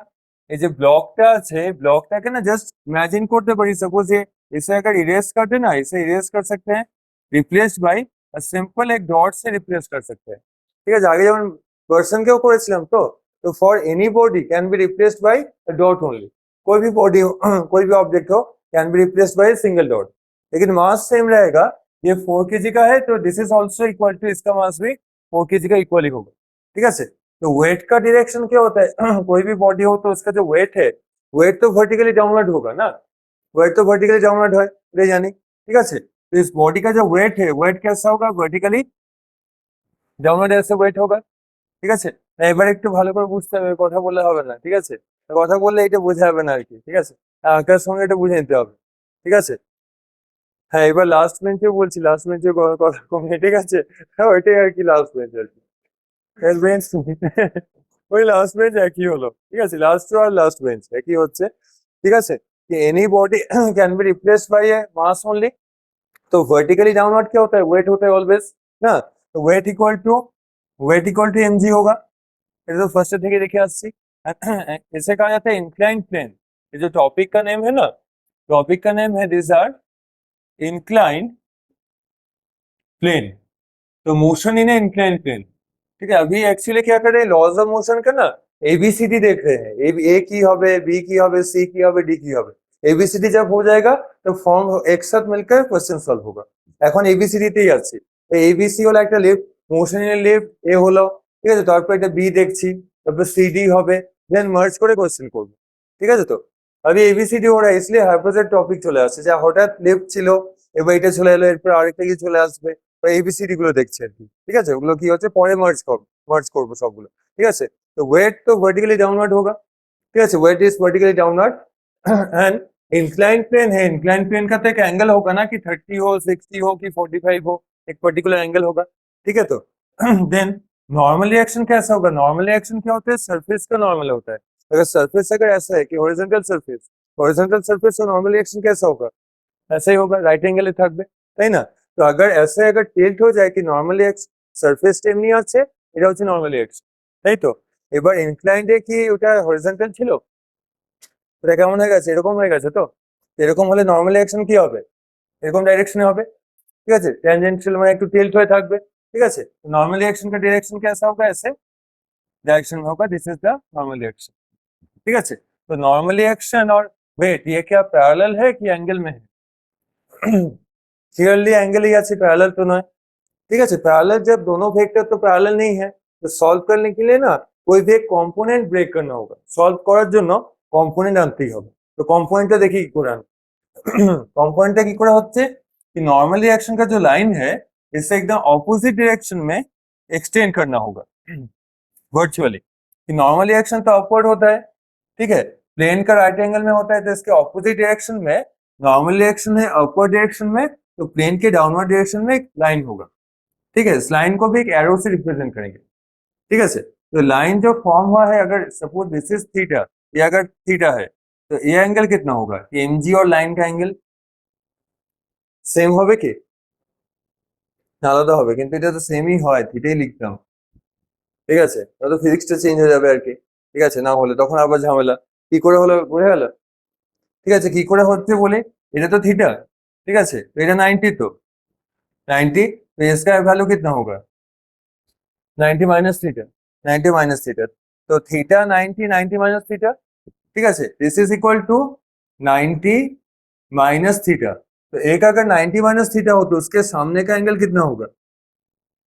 এই যে ब्लॉकটা আছে, ब्लॉकটাকে না জাস্ট इमेजिन করতে পারি, सपोज ये इसे अगर इरेज कर देना, इसे इरेज कर सकते हैं रिप्लेस्ड बाय सिंपल एक डॉट से रिप्लेस कर सकते हैं। ঠিক আছে, আগে যেমন পার্সন কেও করেছিলাম তো, तो for any body can be replaced by a dot only. कोई भी बॉडी हो कोई भी ऑब्जेक्ट हो can be replaced by single dot, लेकिन मास सेम रहेगा। ये 4 kg का है तो this is also equal to, इसका मास भी 4 kg का इक्वल ही होगा। ठीक है, तो वेट का डायरेक्शन क्या होता है कोई भी बॉडी हो तो उसका जो वेट है, वेट तो वर्टिकली डाउनवर्ड होगा ना, वेट तो वर्टिकली डाउनवर्ड है, ये जानी। ठीक है, तो इस बॉडी का जो वेट है, वेट कैसा होगा, वर्टिकली ডাউনওয়ার্ড এসে ওয়েট হোগা। ঠিক আছে, না এবার একটু ভালো করে বুঝতে হবে, কথা বললে হবে না। ঠিক আছে, কথা বললে এটা বোঝা যাবে না আর কি। ঠিক আছে, আঁকার সঙ্গে এটা বুঝে নিতে হবে। ঠিক আছে, হ্যাঁ এবার লাস্ট বেঞ্চে বলছি, লাস্ট বেঞ্চের কথা কমে। ঠিক আছে, হ্যাঁ ওইটাই আর কি, লাস্ট বেঞ্চ আর কি। বেঞ্চ ওই লাস্ট বেঞ্চ একই হলো। ঠিক আছে, লাস্ট রো আর লাস্ট বেঞ্চ একই হচ্ছে। ঠিক আছে, कि any body can be replaced by A mass only. तो वर्टिकली डाउनवर्ड क्या होता है, वेट होता है ऑलवेज ना। तो वेट इक्वल टू एमजी होगा। এটা তো ফার্স্ট থেকে দেখে আসছি। इसे कहा जाता है इंक्लाइन प्लेन। ये जो टॉपिक का नेम है ना, टॉपिक का नेम है दिस आर इंक्लाइंड प्लेन। तो motion in a incline plane. ठीक है, अभी एक्चुअली क्या कर रहे हैं, लॉज ऑफ मोशन का ना एबीसीडी देख रहे हैं। ए की হবে, बी की হবে, सी की হবে, डी की হবে। एबीसीडी जब हो जाएगा तो फॉर्म एक साथ मिलकर क्वेश्चन सॉल्व होगा। এখন एबीसीडी তেই আছে। তো এবিসি হলো একটা লিফট, মোশন ইন লিফট এ হলো। ঠিক আছে, তারপর এটা বি দেখছি, তারপর সিডি হবে, দেন মার্জ করে কোশ্চেন করব। ঠিক আছে, তো আমি এবিসিডি हो रहा है इसलिए हाइपोथेटिक টপিক চলে আসছে, যে হঠাৎ লিফট ছিল, এবার এটা চলে এলো, এরপর আরেকটা কি চলে আসবে, এবিসিডি গুলো দেখছি আর কি। ঠিক আছে, ওগুলো কি হচ্ছে পরে মার্জ করবো সবগুলো। ঠিক আছে, তো ওয়েট তো ভার্টিক্যালি डाउनवर्ड होगा। ठीक है, weight is vertically downward and incline plane है। इंक्लाइन प्लेन का तो एक एंगल होगा ना, कि 30 हो, 60 हो कि 45 हो, एक पर्टिकुलर एंगल होगा। ठीक है, तो देन नॉर्मल रिएक्शन कैसा होगा, नॉर्मल रिएक्शन क्या होता है, सरफेस का नॉर्मल होता है। अगर सरफेस अगर ऐसा है कि हॉरिजॉन्टल सरफेस तो नॉर्मल रिएक्शन कैसा होगा, ऐसा ही होगा, राइट एंगेले থাকবে, তাই না? তো अगर টিল্ট হয়ে যায় কি নরমাল রিঅ্যাকশন, সারফেস এমনি আছে, এটা হচ্ছে নরমাল রিঅ্যাকশন, তাই তো? এবার ইনক্লাইন্ডে কি ওটা হরিজন্টাল ছিল, এটা কেমন হয়ে গেছে, এরকম হয়ে গেছে তো। এরকম হলে নরমাল রিঅ্যাকশন কি হবে, এরকম ডাইরেকশনে হবে। ঠিক আছে, ট্যানজেন্শিয়াল মানে একটু টিল্ট হয়ে থাকবে। ঠিক আছে, नॉर्मल रिएक्शन का डायरेक्शन कैसा होगा, ऐसे डायरेक्शन होगा, this is the normal reaction. ठीक है, तो नॉर्मल रिएक्शन और वेट ये क्या पैरेलल है कि एंगल में है? क्लियरली एंगल ही আছে, पैरेलल तो नয়। ঠিক আছে, প্যারালাল जब दोनों वेक्टर तो पैरेलल नहीं है, तो सॉल्व करने के लिए ना कोई भी एक कंपोनेंट ब्रेक करना होगा। সলভ করার জন্য কম্পোনেন্ট আনতেই হবে। তো কম্পোনেন্টটা দেখি কি করে আনবো। कंपोनेंट की करा होচ্ছে कि नॉर्मल रिएक्शन का जो लाइन है, इसे एकदम ऑपोजिट डायरेक्शन में एक्सटेंड करना होगा वर्चुअली। कि नॉर्मल रिएक्शन तो अपवर्ड होता है, ठीक है, प्लेन का राइट एंगल में होता है, तो इसके ऑपोजिट डायरेक्शन में नॉर्मल रिएक्शन है अपवर्ड डायरेक्शन में, तो प्लेन के डाउनवर्ड डायरेक्शन में एक लाइन होगा। ठीक है, इस लाइन को भी एक एरो से रिप्रेजेंट करेंगे। ठीक है, तो लाइन जो फॉर्म हुआ है, अगर सपोज दिस इज थीटा, ये अगर थीटा है, तो ये एंगल कितना होगा, एमजी और लाइन का एंगल সেম হবে কি আলাদা হবে, কিন্তু এটা তো সেমই হয়, থিটাই লিখতাম। ঠিক আছে, তো ফিজিক্সটা চেঞ্জ হয়ে যাবে আর কি। ঠিক আছে, না হলে তখন আবার ঝামেলা, কি করে হলো বুঝে গেল। ঠিক আছে, কি করে হচ্ছে বলে, এটা তো থিটা, ঠিক আছে, তো এটা 90, তো 90, तो इसका वैल्यू कितना होगा, 90 माइनस थीटा। 90 minus theta. तो थीटा 90 90 माइनस थीटा, ठीक है। This is equal to 90 minus theta. तो एक अगर 90 माइनस थीटा हो तो उसके सामने का एंगल कितना होगा?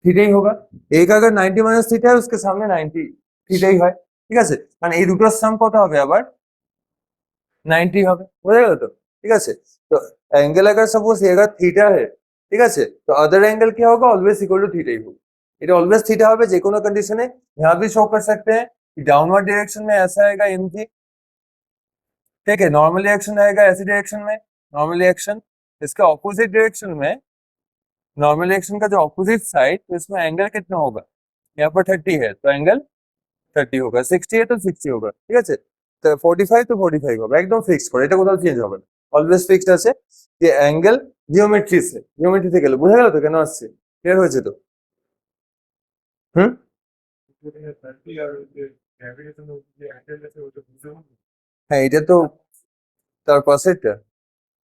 थीटा ही होगा। एक अगर 90 माइनस थीटा है उसके सामने 90 থিটা ही হয়, ঠিক আছে। মানে এই দুটোর সাম কত হবে আবার? 90 হবে, বোঝা গেল তো? ঠিক আছে। तो एंगल अगर सपोज ये अगर थीटा है, ठीक है, तो अदर एंगल क्या होगा? ऑलवेज इक्वल टू थीटा ही होगा। এটা অলওয়েজ থিটা হবে যে কোনো कंडीशन है। यहाँ भी शो कर सकते हैं कि डाउनवर्ड डायरेक्शन में ऐसा आएगा mg, ठीक है। नॉर्मल रिएक्शन आएगा ऐसी डायरेक्शन में, नॉर्मल रिएक्शन। इसके ऑपोजिट डायरेक्शन में, नॉर्मल रिएक्शन का जो ऑपोजिट साइड, तो इसमें एंगल कितना होगा? यहाँ पर 30 है तो एंगल 30 होगा, 60 है तो 60 होगा, ঠিক আছে। তো 45 তো 45 হবে, একদম ফিক্সড করে, এটা কোথাও চেঞ্জ হবে না, অলওয়েজ ফিক্সড আছে। যে অ্যাঙ্গেল জিওমেট্রি থেকে গেলে বোঝা গেল তো কেন আসছে? ক্লিয়ার হয়েছে তো? হুম। হ্যাঁ, এটা তো তার পাশেরটা,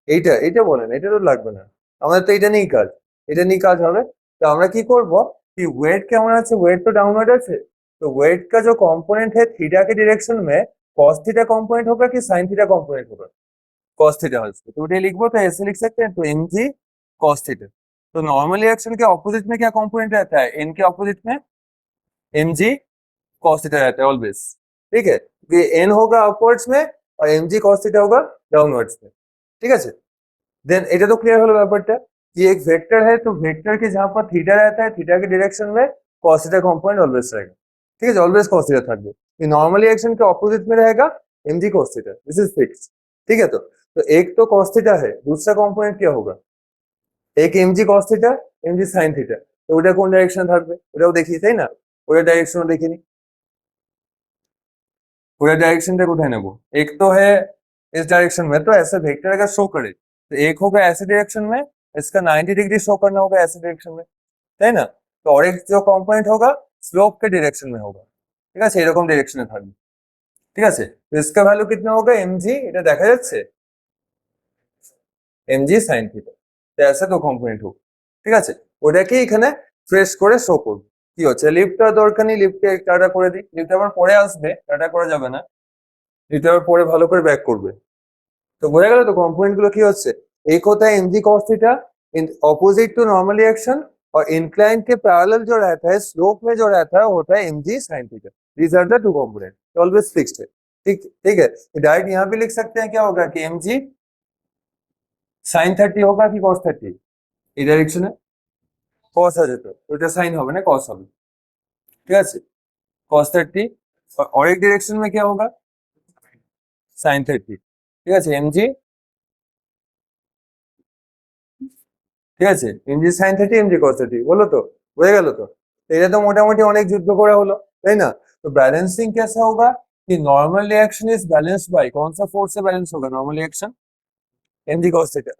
এইটা এইটা বলেন, এটা তো লাগবে না আমাদের, তো এটা নিয়েই কাজ, এটা নিয়ে কাজ হবে। তো আমরা কি করব कि वेट केमन আছে? वेट तो डाउनवर्ड আছে। तो वेट का जो कंपोनेंट है थीटा के डायरेक्शन में, cos थीटा कंपोनेंट होगा कि sin थीटा कंपोनेंट होगा? cos थीटा होगा। तो उठे लिखबो, तो ऐसे लिख सकते हैं, तो mg cos थीटा। तो नॉर्मल रिएक्शन के ऑपोजिट में क्या कंपोनेंट रहता है? n के ऑपोजिट में mg cos थीटा रहता है ऑलवेज, ठीक है। ये n होगा अपवर्ड्स में और mg cos थीटा होगा डाउनवर्ड्स में, ठीक है। देन এটা তো ক্লিয়ার হলো ব্যাপারটা कि एक वेक्टर है, तो वेक्टर के जहां पर थीटा रहता है, थीटा के डायरेक्शन में cos थीटा कंपोनेंट ऑलवेज रहेगा, ठीक है। ऑलवेज cos थीटा থাকবে। ये नॉर्मल रिएक्शन के ऑपोजिट में रहेगा mg cos theta, this is fix, ठीक है। तो एक तो cos थीटा है, दूसरा कंपोनेंट क्या होगा? एक mg cos theta, mg sin theta. তো ওটা কোন ডাইরেকশনে থাকবে ওটাও দেখি, তাই না? ওটা ডাইরেকশনও দেখে নি। पूरा डायरेक्शन कोথায় নেব? एक तो है इस डायरेक्शन में, तो ऐसे वेक्टर अगर शो करे तो एक होगा ऐसे डायरेक्शन में, इसका 90 डिग्री शो करना होगा ऐसे डायरेक्शन में, তাই না? তো और एक जो कंपोनेंट होगा स्लोप के डायरेक्शन में होगा, ঠিক আছে, এরকম ডাইরেকশনে থাকবে, ঠিক আছে। তো इसका ভ্যালু कितना होगा? mg, এটা দেখা যাচ্ছে, mg sin থিটা। তো ऐसा তো কম্পোনেন্ট হোক, ঠিক আছে। ওটাকে এখানে ফ্রেশ করে শো করব। কি হচ্ছে? লিফটটা দরকার নেই, লিফটকে টাটা করে দিই, লিফট আবার পরে আসবে, টাটা করা যাবে না, লিফট আবার পরে ভালো করে ব্যাক করবে। तो বোঝা গেল তো कंपोनेंट गुलो की होচ্ছে? एक होता है mg cos theta in opposite to normal reaction, और इंक्लाइन के पैरेलल जो रहता है, स्लोप में जो रहता है, वो होता है mg sin theta. These are the two component, always fixed है, ठीक, ठीक है। डायरेक्ट यहाँ भी लिख सकते हैं, क्या होगा कि mg sin 30 होगा कि cos 30? এই ডাইরেকশনে cos আছে, তো ওটা sin হবে না, cos হবে, ঠিক আছে। cos 30 और एक डायरेक्शन में क्या होगा? sin 30, ঠিক আছে। mg, ঠিক আছে, এমজি সাইন 30 এমজি কস 30, বলো তো, হয়ে গেল তো। এটা তো মোটামুটি অনেক যুদ্ধ করা হলো, তাই না? तो बैलेंसिंग कैसा होगा कि normal reaction is balanced bye, कौन सा फोर्स से बैलेंस होगा normal reaction? mg cos theta.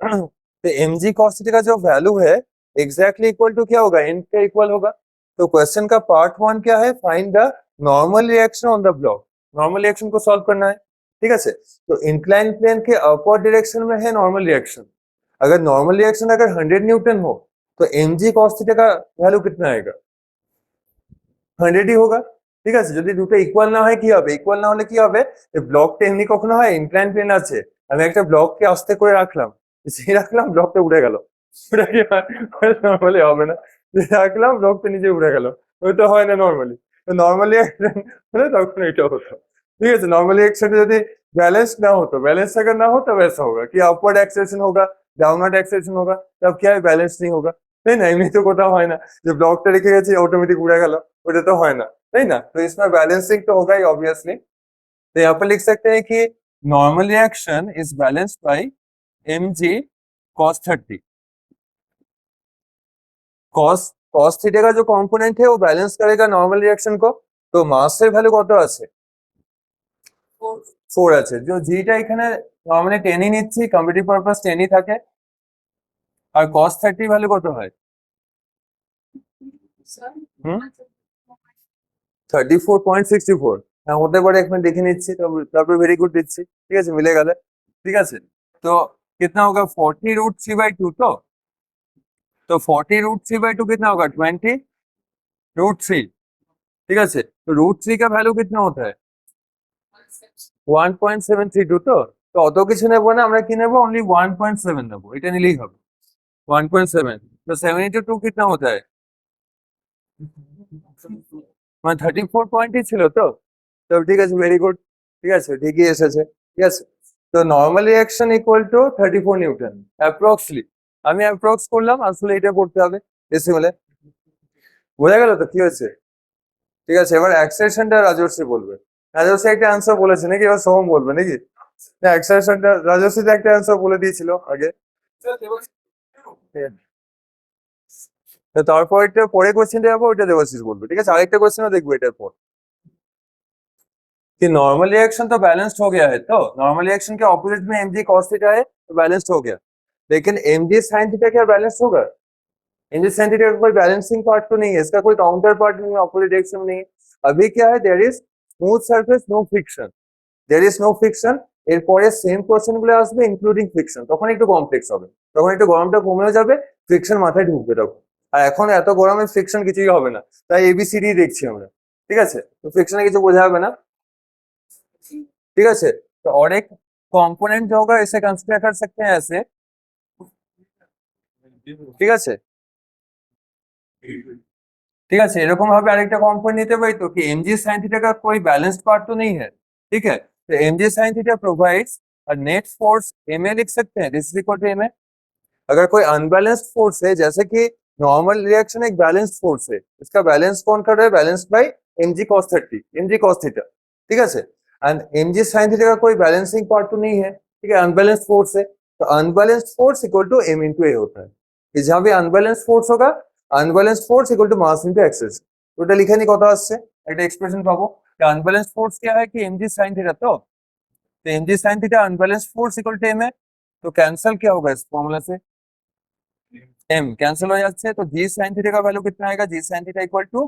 तो mg cos थीटा का जो वैल्यू है एग्जैक्टली इक्वल टू क्या होगा? n के इक्वल होगा। तो क्वेश्चन का पार्ट 1 क्या है? Find the normal reaction on the block. Normal reaction को सॉल्व करना है, ठीक है। तो इंक्लाइन प्लेन के अपवर्ड डायरेक्शन में है नॉर्मल रिएक्शन। अगर नॉर्मल रिएक्शन अगर 100 न्यूटन हो तो mg cos थीटा का ভ্যালু कितना आएगा? 100 ही होगा, ঠিক আছে। যদি দুটো ইকুয়াল না হয় কি হবে? ইকুয়াল না হলে কি হবে? এই ব্লকটা এমনি কখনো হয়, ইনক্লাইন প্লেন আছে, আমি একটা ব্লককে আস্তে করে রাখলাম, যে রাখলাম ব্লকটা উড়ে গেল, ওটা কি নর্মালি হবে না? যে রাখলাম ব্লকটা নিচে উড়ে গেল, ওইটা হয় না নর্মালি। তো নর্মালি হলে তখন এটা হতো, ठीक है। नॉर्मली एक साइड यदि बैलेंस ना हो, तो बैलेंस अगर ना हो तब ऐसा होगा कि अपवर्ड एक्सेलेरेशन होगा, डाउनवर्ड एक्सेलेरेशन होगा, तब क्या है? बैलेंस नहीं होगा, তাই না? এমনি তো কোথাও হয় না যে ব্লকটা রেখে গেছি অটোমেটিক উড়ে গেল, ওটা তো হয় না, তাই না? तो इसमें बैलेंसिंग तो होगा ही ऑब्वियसली। तो यहाँ पर लिख सकते हैं कि normal reaction is balanced by mg cos 30। cos theta का जो कंपोनेंट है वो बैलेंस करेगा नॉर्मल रिएक्शन को। तो মাসের ভ্যালু কত আছে? 4 আছে। যে জিটা এখানে নরমালি 10 ই নিচ্ছি, কম্পিটিটিভ পারপাস 10 ই থাকে। আর cos 30 ভ্যালু কত হয়? হুম, 34.64। হ্যাঁ, হতে পারে, এখন দেখে নিচ্ছি, তারপর ভেরি গুড দিচ্ছি, ঠিক আছে, মিলে গেলে, ঠিক আছে। তো कितना होगा? 40√3/2। तो 40√3/2 कितना होगा? 20√3, ঠিক আছে। तो √3 का वैल्यू कितना होता है 1.732 তো অত কিছু নেবো না আমরা কি নেবো অনলি 1.7 নেবো এটা নিলেই হবে 1.7 তো 72 कितना होता है মানে 34 পয়েন্টই ছিল তো তো ঠিক আছে ভেরি গুড ঠিক আছে ঠিকই এসেছে ঠিক আছে তো normal reaction equal two 34 Newton approxly আমি অ্যাপ্রক্স করলাম আসলে এটা করতে হবে ডেসিমেলে বোঝা গেল তো কি হয়েছে ঠিক আছে এবার অ্যাক্সেলেশনটা রাজর্ষি বলবে রাজর্ষি একটা অ্যান্সার বলেছে নাকি এবার সোহম বলবে নাকি না অ্যাক্সেলেশনটা রাজর্ষি তো একটা অ্যান্সার বলে দিয়েছিল আগে তো তারপর একটা পরে কোশ্চেনটা যাবো ওইটা দেবাশিস বলবে ঠিক আছে আরেকটা কোশ্চেনও দেখবো এটার পর कि नॉर्मल रिएक्शन तो बैलेंस्ड हो गया है तो नॉर्मल रिएक्शन के ऑपोजिट में mg cos थीटा है तो बैलेंस्ड हो गया लेकिन mg sin थीटा क्या बैलेंस्ड होगा mg sin थीटा का कोई बैलेंसिंग पार्ट तो नहीं है इसका कोई काउंटर पार्ट नहीं है ऑपोजिट डायरेक्शन में नहीं है अभी क्या है there is smooth surface no friction there is no friction এরপরে সেম কোশ্চেন গুলো আসবে ইনক্লুডিং ফ্রিকশন তখন একটু কমপ্লেক্স হবে তখন একটু গরমটা কমেও যাবে ফ্রিকশন মাথায় ঢুকবে তখন আর এখন এত গরমে ফ্রিকশন কিছুই হবে না তাই এবিসিডি দেখছি আমরা ঠিক আছে তো ফ্রিকশনে কিছু বোঝা হবে না ठीक है तो और एक कंपोनेंट जो होगा इसे कंसिडर कर सकते हैं ऐसे ঠিক আছে ठीक है এরকম ভাবে আরেকটা কম্পোনেন্ট নিতে পারি তো कि mg sin थीटा का कोई बैलेंस्ड पार्ट तो नहीं है ठीक है तो mg sin theta provides a net force ma लिख सकते हैं this is equal to ma अगर कोई अनबैलेंस्ड फोर्स है जैसे कि नॉर्मल रिएक्शन एक बैलेंस्ड फोर्स है इसका बैलेंस कौन कर रहा है balanced by mg cos 30 mg cos theta ठीक है एंड mg sin थीटा का कोई बैलेंसिंग पार्ट तो नहीं है ठीक है अनबैलेंस्ड फोर्स है तो unbalanced force equal to m into a होता है कि जहां भी अनबैलेंस्ड फोर्स होगा unbalanced force equal to mass into acceleration तो এটা লিখে নি কত আসছে একটা এক্সপ্রেশন পাবো कि अनबैलेंस्ड फोर्स क्या है कि mg sin थीटा तो mg sin theta unbalanced force equal to m है तो कैंसिल क्या होगा इस फॉर्मूला से m कैंसिल हो जाते हैं तो g sin थीटा का वैल्यू कितना आएगा g sin theta equal to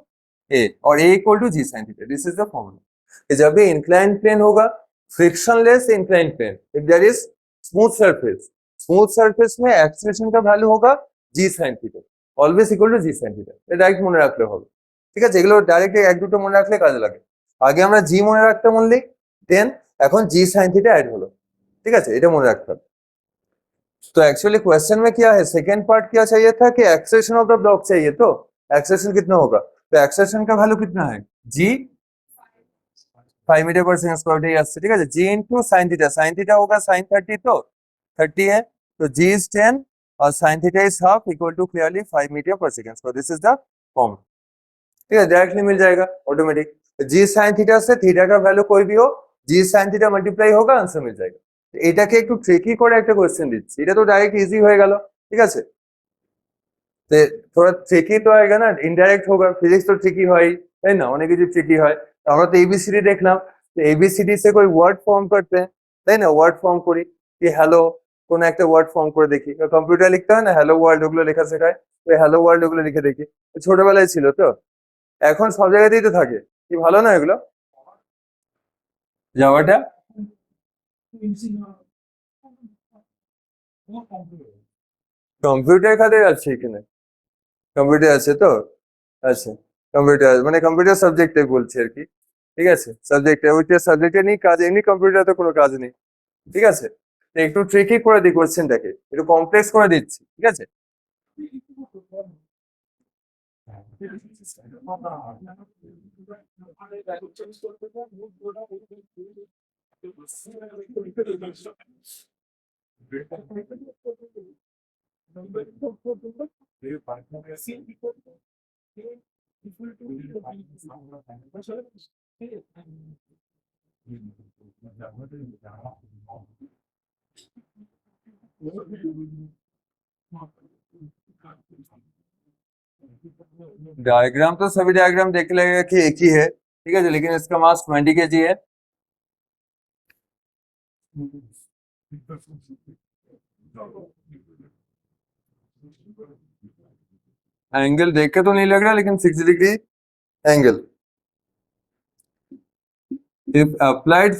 a और a equal to g sin theta this is the formula जब भी इंक्लाइन प्लेन होगा frictionless incline plane if there is smooth surface में एक्सीलरेशन का value होगा g sin theta always equal to g sin theta এটা direct মনে রাখলে হবে ঠিক আছে এগুলো ডাইরেক্ট এক দুটো মনে রাখলে কাজে লাগে আগে আমরা g মনে রাখতাম অনলি দেন এখন g sin थीटा ऐड হলো ঠিক আছে এটা মনে রাখতে হবে तो एक्चुअली क्वेश्चन में क्या है सेकंड पार्ट क्या चाहिए था कि एक्सेलेरेशन ऑफ द ब्लॉक चाहिए तो एक्सेलेरेशन कितना होगा तो एक्सेलेरेशन का वैल्यू कितना है g 5 मीटर पर सेकंड स्क्वायर ये আসছে ঠিক আছে g into sin थीटा होगा sin 30 तो 30 है तो g is 10 और sin theta is half equal to clearly 5 metre पर second square this is the formula ठीक है डायरेक्टली मिल जाएगा ऑटोमेटिक g sin थीटा से थीटा का वैल्यू कोई भी हो g sin थीटा मल्टीप्लाई होगा आंसर मिल जाएगा এটাকে একটু ট্রিকি করে একটা কোশ্চেন দিচ্ছি এটা তো ডাইরেক্ট ইজি হয়ে গেল ঠিক আছে तो थोड़ा ट्रिकी तो आएगा ना इनडायरेक्ट होगा फिजिक्स तो ट्रिकी হয় তাই না অনেক কিছু ট্রিকি হয় তো আমরা তো এবিসিডি দেখলাম তো এবিসিডি से कोई वर्ड फॉर्म करते हैं তাই না ওয়ার্ড ফর্ম করি কি হ্যালো কোন একটা ওয়ার্ড ফর্ম করে দেখি কম্পিউটার লিখতে হয় না হ্যালো ওয়ার্ল্ড ওগুলো লেখা শেখায় ওই হ্যালো ওয়ার্ল্ড ওগুলো লিখে দেখি ছোটবেলায় ছিল তো এখন সব জায়গাতেই তো থাকে কি ভালো না এগুলো যাওয়াটা কম্পিউটার খাতে আছে এখানে কম্পিউটার আছে তো আচ্ছা কম্পিউটার মানে কম্পিউটার সাবজেক্টে বলছি আর কি ঠিক আছে সাবজেক্টে ওইটা সাবজেক্টে নেই কাজ এমনি কম্পিউটারে তো কোনো কাজ নেই ঠিক আছে তো একটু ট্রিকি করে দিই কোশ্চেনটাকে একটু কমপ্লেক্স করে দিচ্ছি ঠিক আছে डायग्राम तो सभी डायग्राम देख लेगा कि एक ही है ठीक है लेकिन इसका मास 20 kg है एंगल देख के तो नहीं लग रहा लेकिन 60 degree angle if applied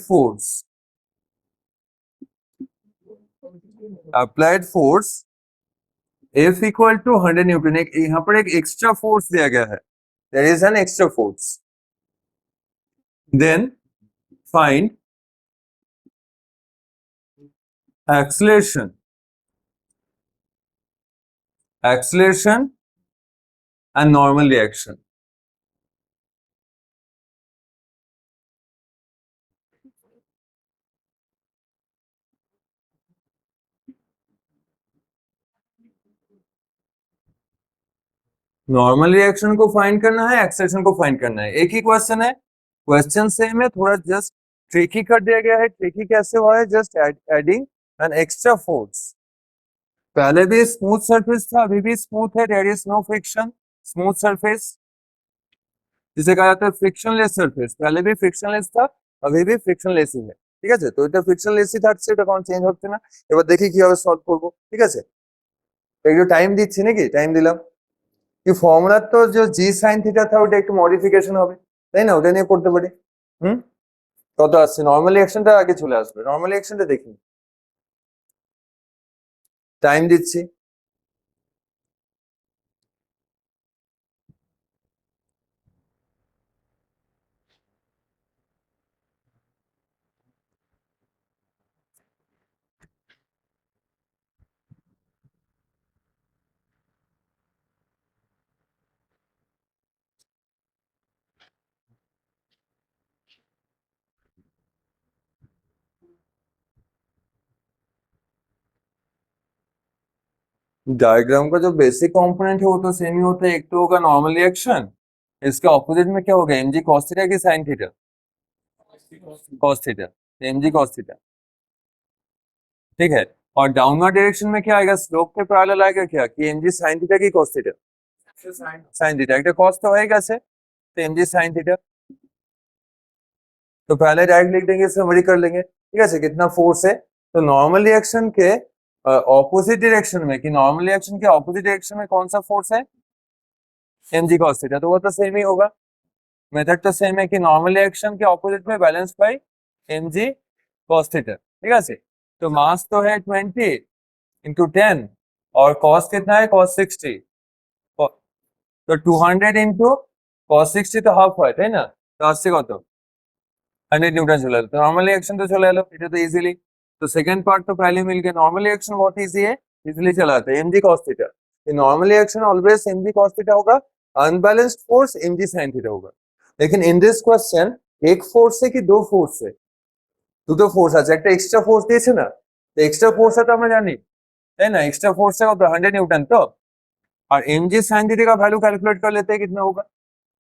force F equal to 100 Newton एक यहाँ पर एक एक्स्ट्रा फोर्स दिया गया है there is an extra force then find acceleration and normal reaction. Normal reaction को फाइंड करना है, एक्सेलरेशन को फाइंड करना है, एक ही क्वेश्चन है, क्वेश्चन सेम है, थोड़ा जस्ट ट्रिकी कर दिया गया है। ट्रिकी कैसे हुआ है? Just adding an extra force. पहले भी स्मूथ सरफेस था, अभी भी स्मूथ है, there is no friction, smooth surface जिसे कहा जाता है फ्रिक्शनलेस सरफेस। पहले भी फ्रिक्शनलेस था, अभी भी फ्রিक्शनलेस ही है, ঠিক আছে? তো এটা ফ্রিকশনলেসই থাকছে, এটা কোনো চেঞ্জ হচ্ছে না। এবার দেখি কিভাবে সলভ করব, ঠিক আছে? একটু টাইম দিচ্ছি নাকি? টাইম দিলাম। কি ফর্মুলার তো যে জি সাইন থিটা था ওটা একটু মডিফিকেশন হবে, তাই না? ওটা নিয়ে করতে পারি। হুম, কত আসছে? নর্মালি অ্যাকশনটা আগে চলে আসবে, নর্মালি অ্যাকশনটা দেখি। টাইম দিচ্ছি। डायग्राम का जो बेसिक कंपोनेंट है वो तो सेम ही होता है। एक तो होगा नॉर्मल रिएक्शन, इसके ऑपोजिट में क्या होगा? mg cos थीटा की sin theta? cos theta, mg cos theta, ठीक है। और डाउनवर्ड डायरेक्शन में क्या आएगा? स्लोप के पैरेलल आएगा क्या कि mg sin थीटा की cos थीटा? sin theta. एक cos तो है कैसे, तो mg sin थीटा। तो पहले डायरेक्ट लिख देंगे, समरी कर लेंगे, ठीक है? कितना फोर्स है? तो नॉर्मल रिएक्शन के ऑपोजिट डायरेक्शन में, कि नॉर्मल रिएक्शन के ऑपोजिट डायरेक्शन में कौन सा फोर्स है? mg cos theta. तो वो तो सेम ही होगा, मेथड तो सेम है कि नॉर्मल रिएक्शन के ऑपोजिट में balance bye mg cos theta, ठीक है? तो मास तो है 20 इंटू 10 और कॉस कितना है? cos 60। तो 200 इंटू cos 60 তো হাফ হয়, তাই না? তো আসছে কত? 100 নিউটন চলে এলো। তো নর্মাল রিঅ্যাকশন তো চলে এলো, এটা তো ইজিলি। তো সেকেন্ড पार्ट तो पहले मिल गया। नॉर्मल रिएक्शन बहुत इजी है, इजीली चला जाता है। mg cos थीटा, ये normal reaction always mg cos theta होगा, unbalanced force mg sin theta होगा। लेकिन इन दिस क्वेश्चन एक फोर्स है कि दो फोर्स है? দুটো ফোর্স আছে, একটা এক্সট্রা ফোর্স দিয়েছে না? তো এক্সট্রা ফোর্স তো আমরা জানি, তাই না? एक्स्ट्रा फोर्स है कत? 100 न्यूटन। तो और mg sin थीटा का वैल्यू कैलकुलेट कर लेते हैं कितना होगा,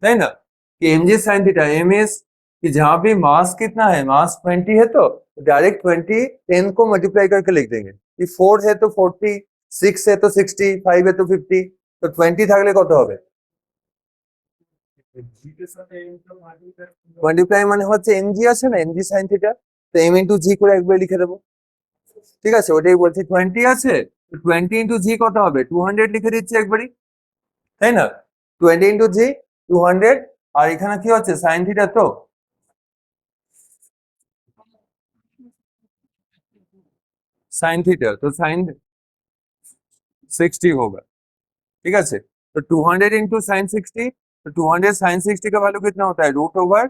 है ना? कि mg sin theta, M is कि जहां भी मास कितना है, मास 20 है, तो डायरेक्ट 20 10 को मल्टीप्लाई करके लिख देंगे। कि 4 है तो 40, 6 है तो 60, 5 है तो 50, तो 20 থাকলে কত হবে? মাল্টিপ্লাই মানে হচ্ছে mg আছে না, mg sin থিটা, তো m ইনটু g করে একবার লিখে দেবো, ঠিক আছে? ওটাই বলছি, 20 আছে, 20 ইনটু g কত হবে? 200 লিখে দিচ্ছি একবারই, তাই না? 20 ইনটু g 200, আর এখানে কি হচ্ছে? sin থিটা, তো sin थीटा, तो sin 60 होगा, ठीक है? तो 200 इंटू साइन 60, तो 200 साइन 60 का वैल्यू कितना होता है? रूट ओवर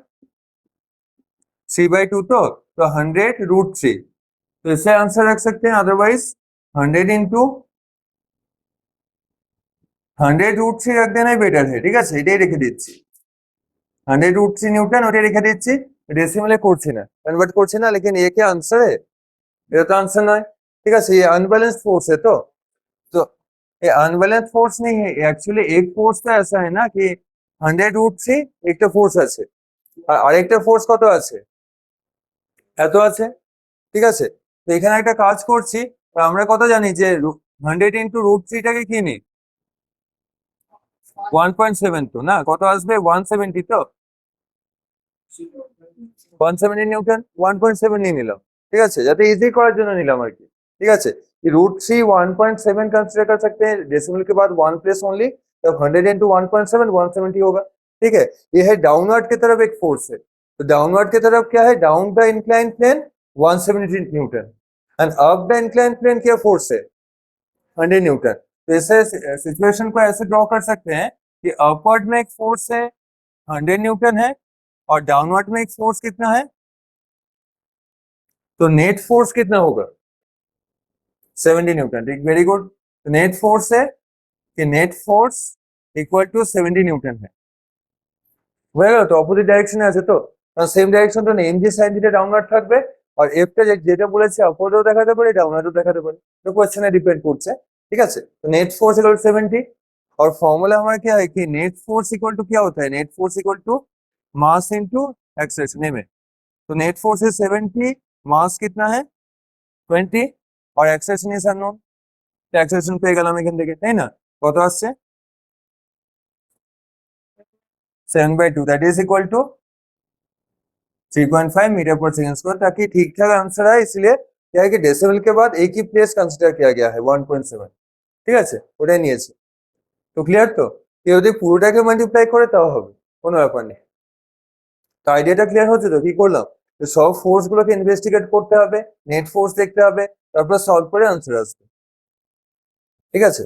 3/2, तो 100 रूट 3। तो इससे आंसर रख सकते हैं, अदरवाइज 100 इंटू 100 रूट 3 रख देना ही बेटर है, ठीक है? এটাই রেখে দিচ্ছি, 100 रूट 3 নিউটন, ওটাই রেখে দিচ্ছি। डेसिमले করছি না, কনভার্ট করছি না, लेकिन ये क्या आंसर है? এটা তো आंसर নয়, ঠিক আছে? ये अनबैलेंस्ड फोर्स है। तो ये अनबैलेंस फोर्स नहीं है, एक्चुअली एक फोर्स तो ऐसा है ना कि 100 रूट 3 একটা ফোর্স আছে, আর আরেকটা ফোর্স কত আছে? এত আছে, ঠিক আছে? তো এখানে একটা কাজ করছি, তো আমরা কত জানি যে 100 ইনটু রুট 3 টাকে কি নিই? 1.7, তো না, কত আসবে? 170, তো 170 নিউটন, 1.7 নিয়ে নিলাম, ঠিক আছে? যাতে इजी করার জন্য নিলাম আর কি, ठीक है? कि रूट 3 1.7 कंसिडर कर सकते हैं, डेसिमल के बाद 1 प्लेस ओनली, तब 100 इंटू 1.7 170 होगा, ठीक है? ये है डाउनवर्ड की तरफ एक फोर्स है, तो डाउनवर्ड की तरफ क्या है? Down the incline plane 170 newton, and up the incline plane क्या फोर्स है? 100 न्यूटन। तो इसे सिचुएशन को ऐसे ड्रॉ कर सकते हैं कि अपवर्ड में एक फोर्स है 100 न्यूटन है, और डाउनवर्ड में एक फोर्स कितना है, तो नेट फोर्स कितना होगा 70 न्यूटन। ठीक, वेरी गुड। तो नेट फोर्स है कि net force equal to 70 newton है, হয়ে গেল তো, অপোজিট ডাইরেকশনে আছে তো, সেম ডাইরেকশন তো নেই, এমজি সাইন থিটা ডাউনওয়ার্ড থাকবে, আর এফটা যেটা বলেছে আপওয়ার্ডও দেখাতে পারে ডাউনওয়ার্ডও দেখাতে পারে, তো কোশ্চেনে ডিপেন্ড করছে। ঠিক আছে, तो नेट फोर्स इक्वल 70 और फॉर्मूला हमारा क्या है कि नेट फोर्स इक्वल टू क्या होता है, net force equal to mass into acceleration में। तो नेट फोर्स इज 70, मास कितना है 20 और एक्सेलरेशन इज अननोन, তো অ্যাক্সেলারেশন পেয়ে গেলাম এখান থেকে, তাই না? কত আসছে 7/2, that is equal to 3.5 metre पर सेकंड स्क्वायर, ताकि ठीक ठाक आंसर आए इसलिए क्या है कि डेसिमल के बाद एक ही प्लेस कंसीडर किया गया है 1.7। ঠিক আছে, ওটাই নিয়েছে। তো ক্লিয়ার তো, কেউ যদি পুরোটাকে মাল্টিপ্লাই করে তাও হবে, কোনো ব্যাপার নেই। তো আইডিয়াটা ক্লিয়ার হচ্ছে তো, কি করলাম, তো সব ফোর্স গুলোকে ইনভেস্টিগেট করতে হবে, নেট ফোর্স দেখতে হবে, তারপর সলভ করে আনসার আসবে। ঠিক আছে।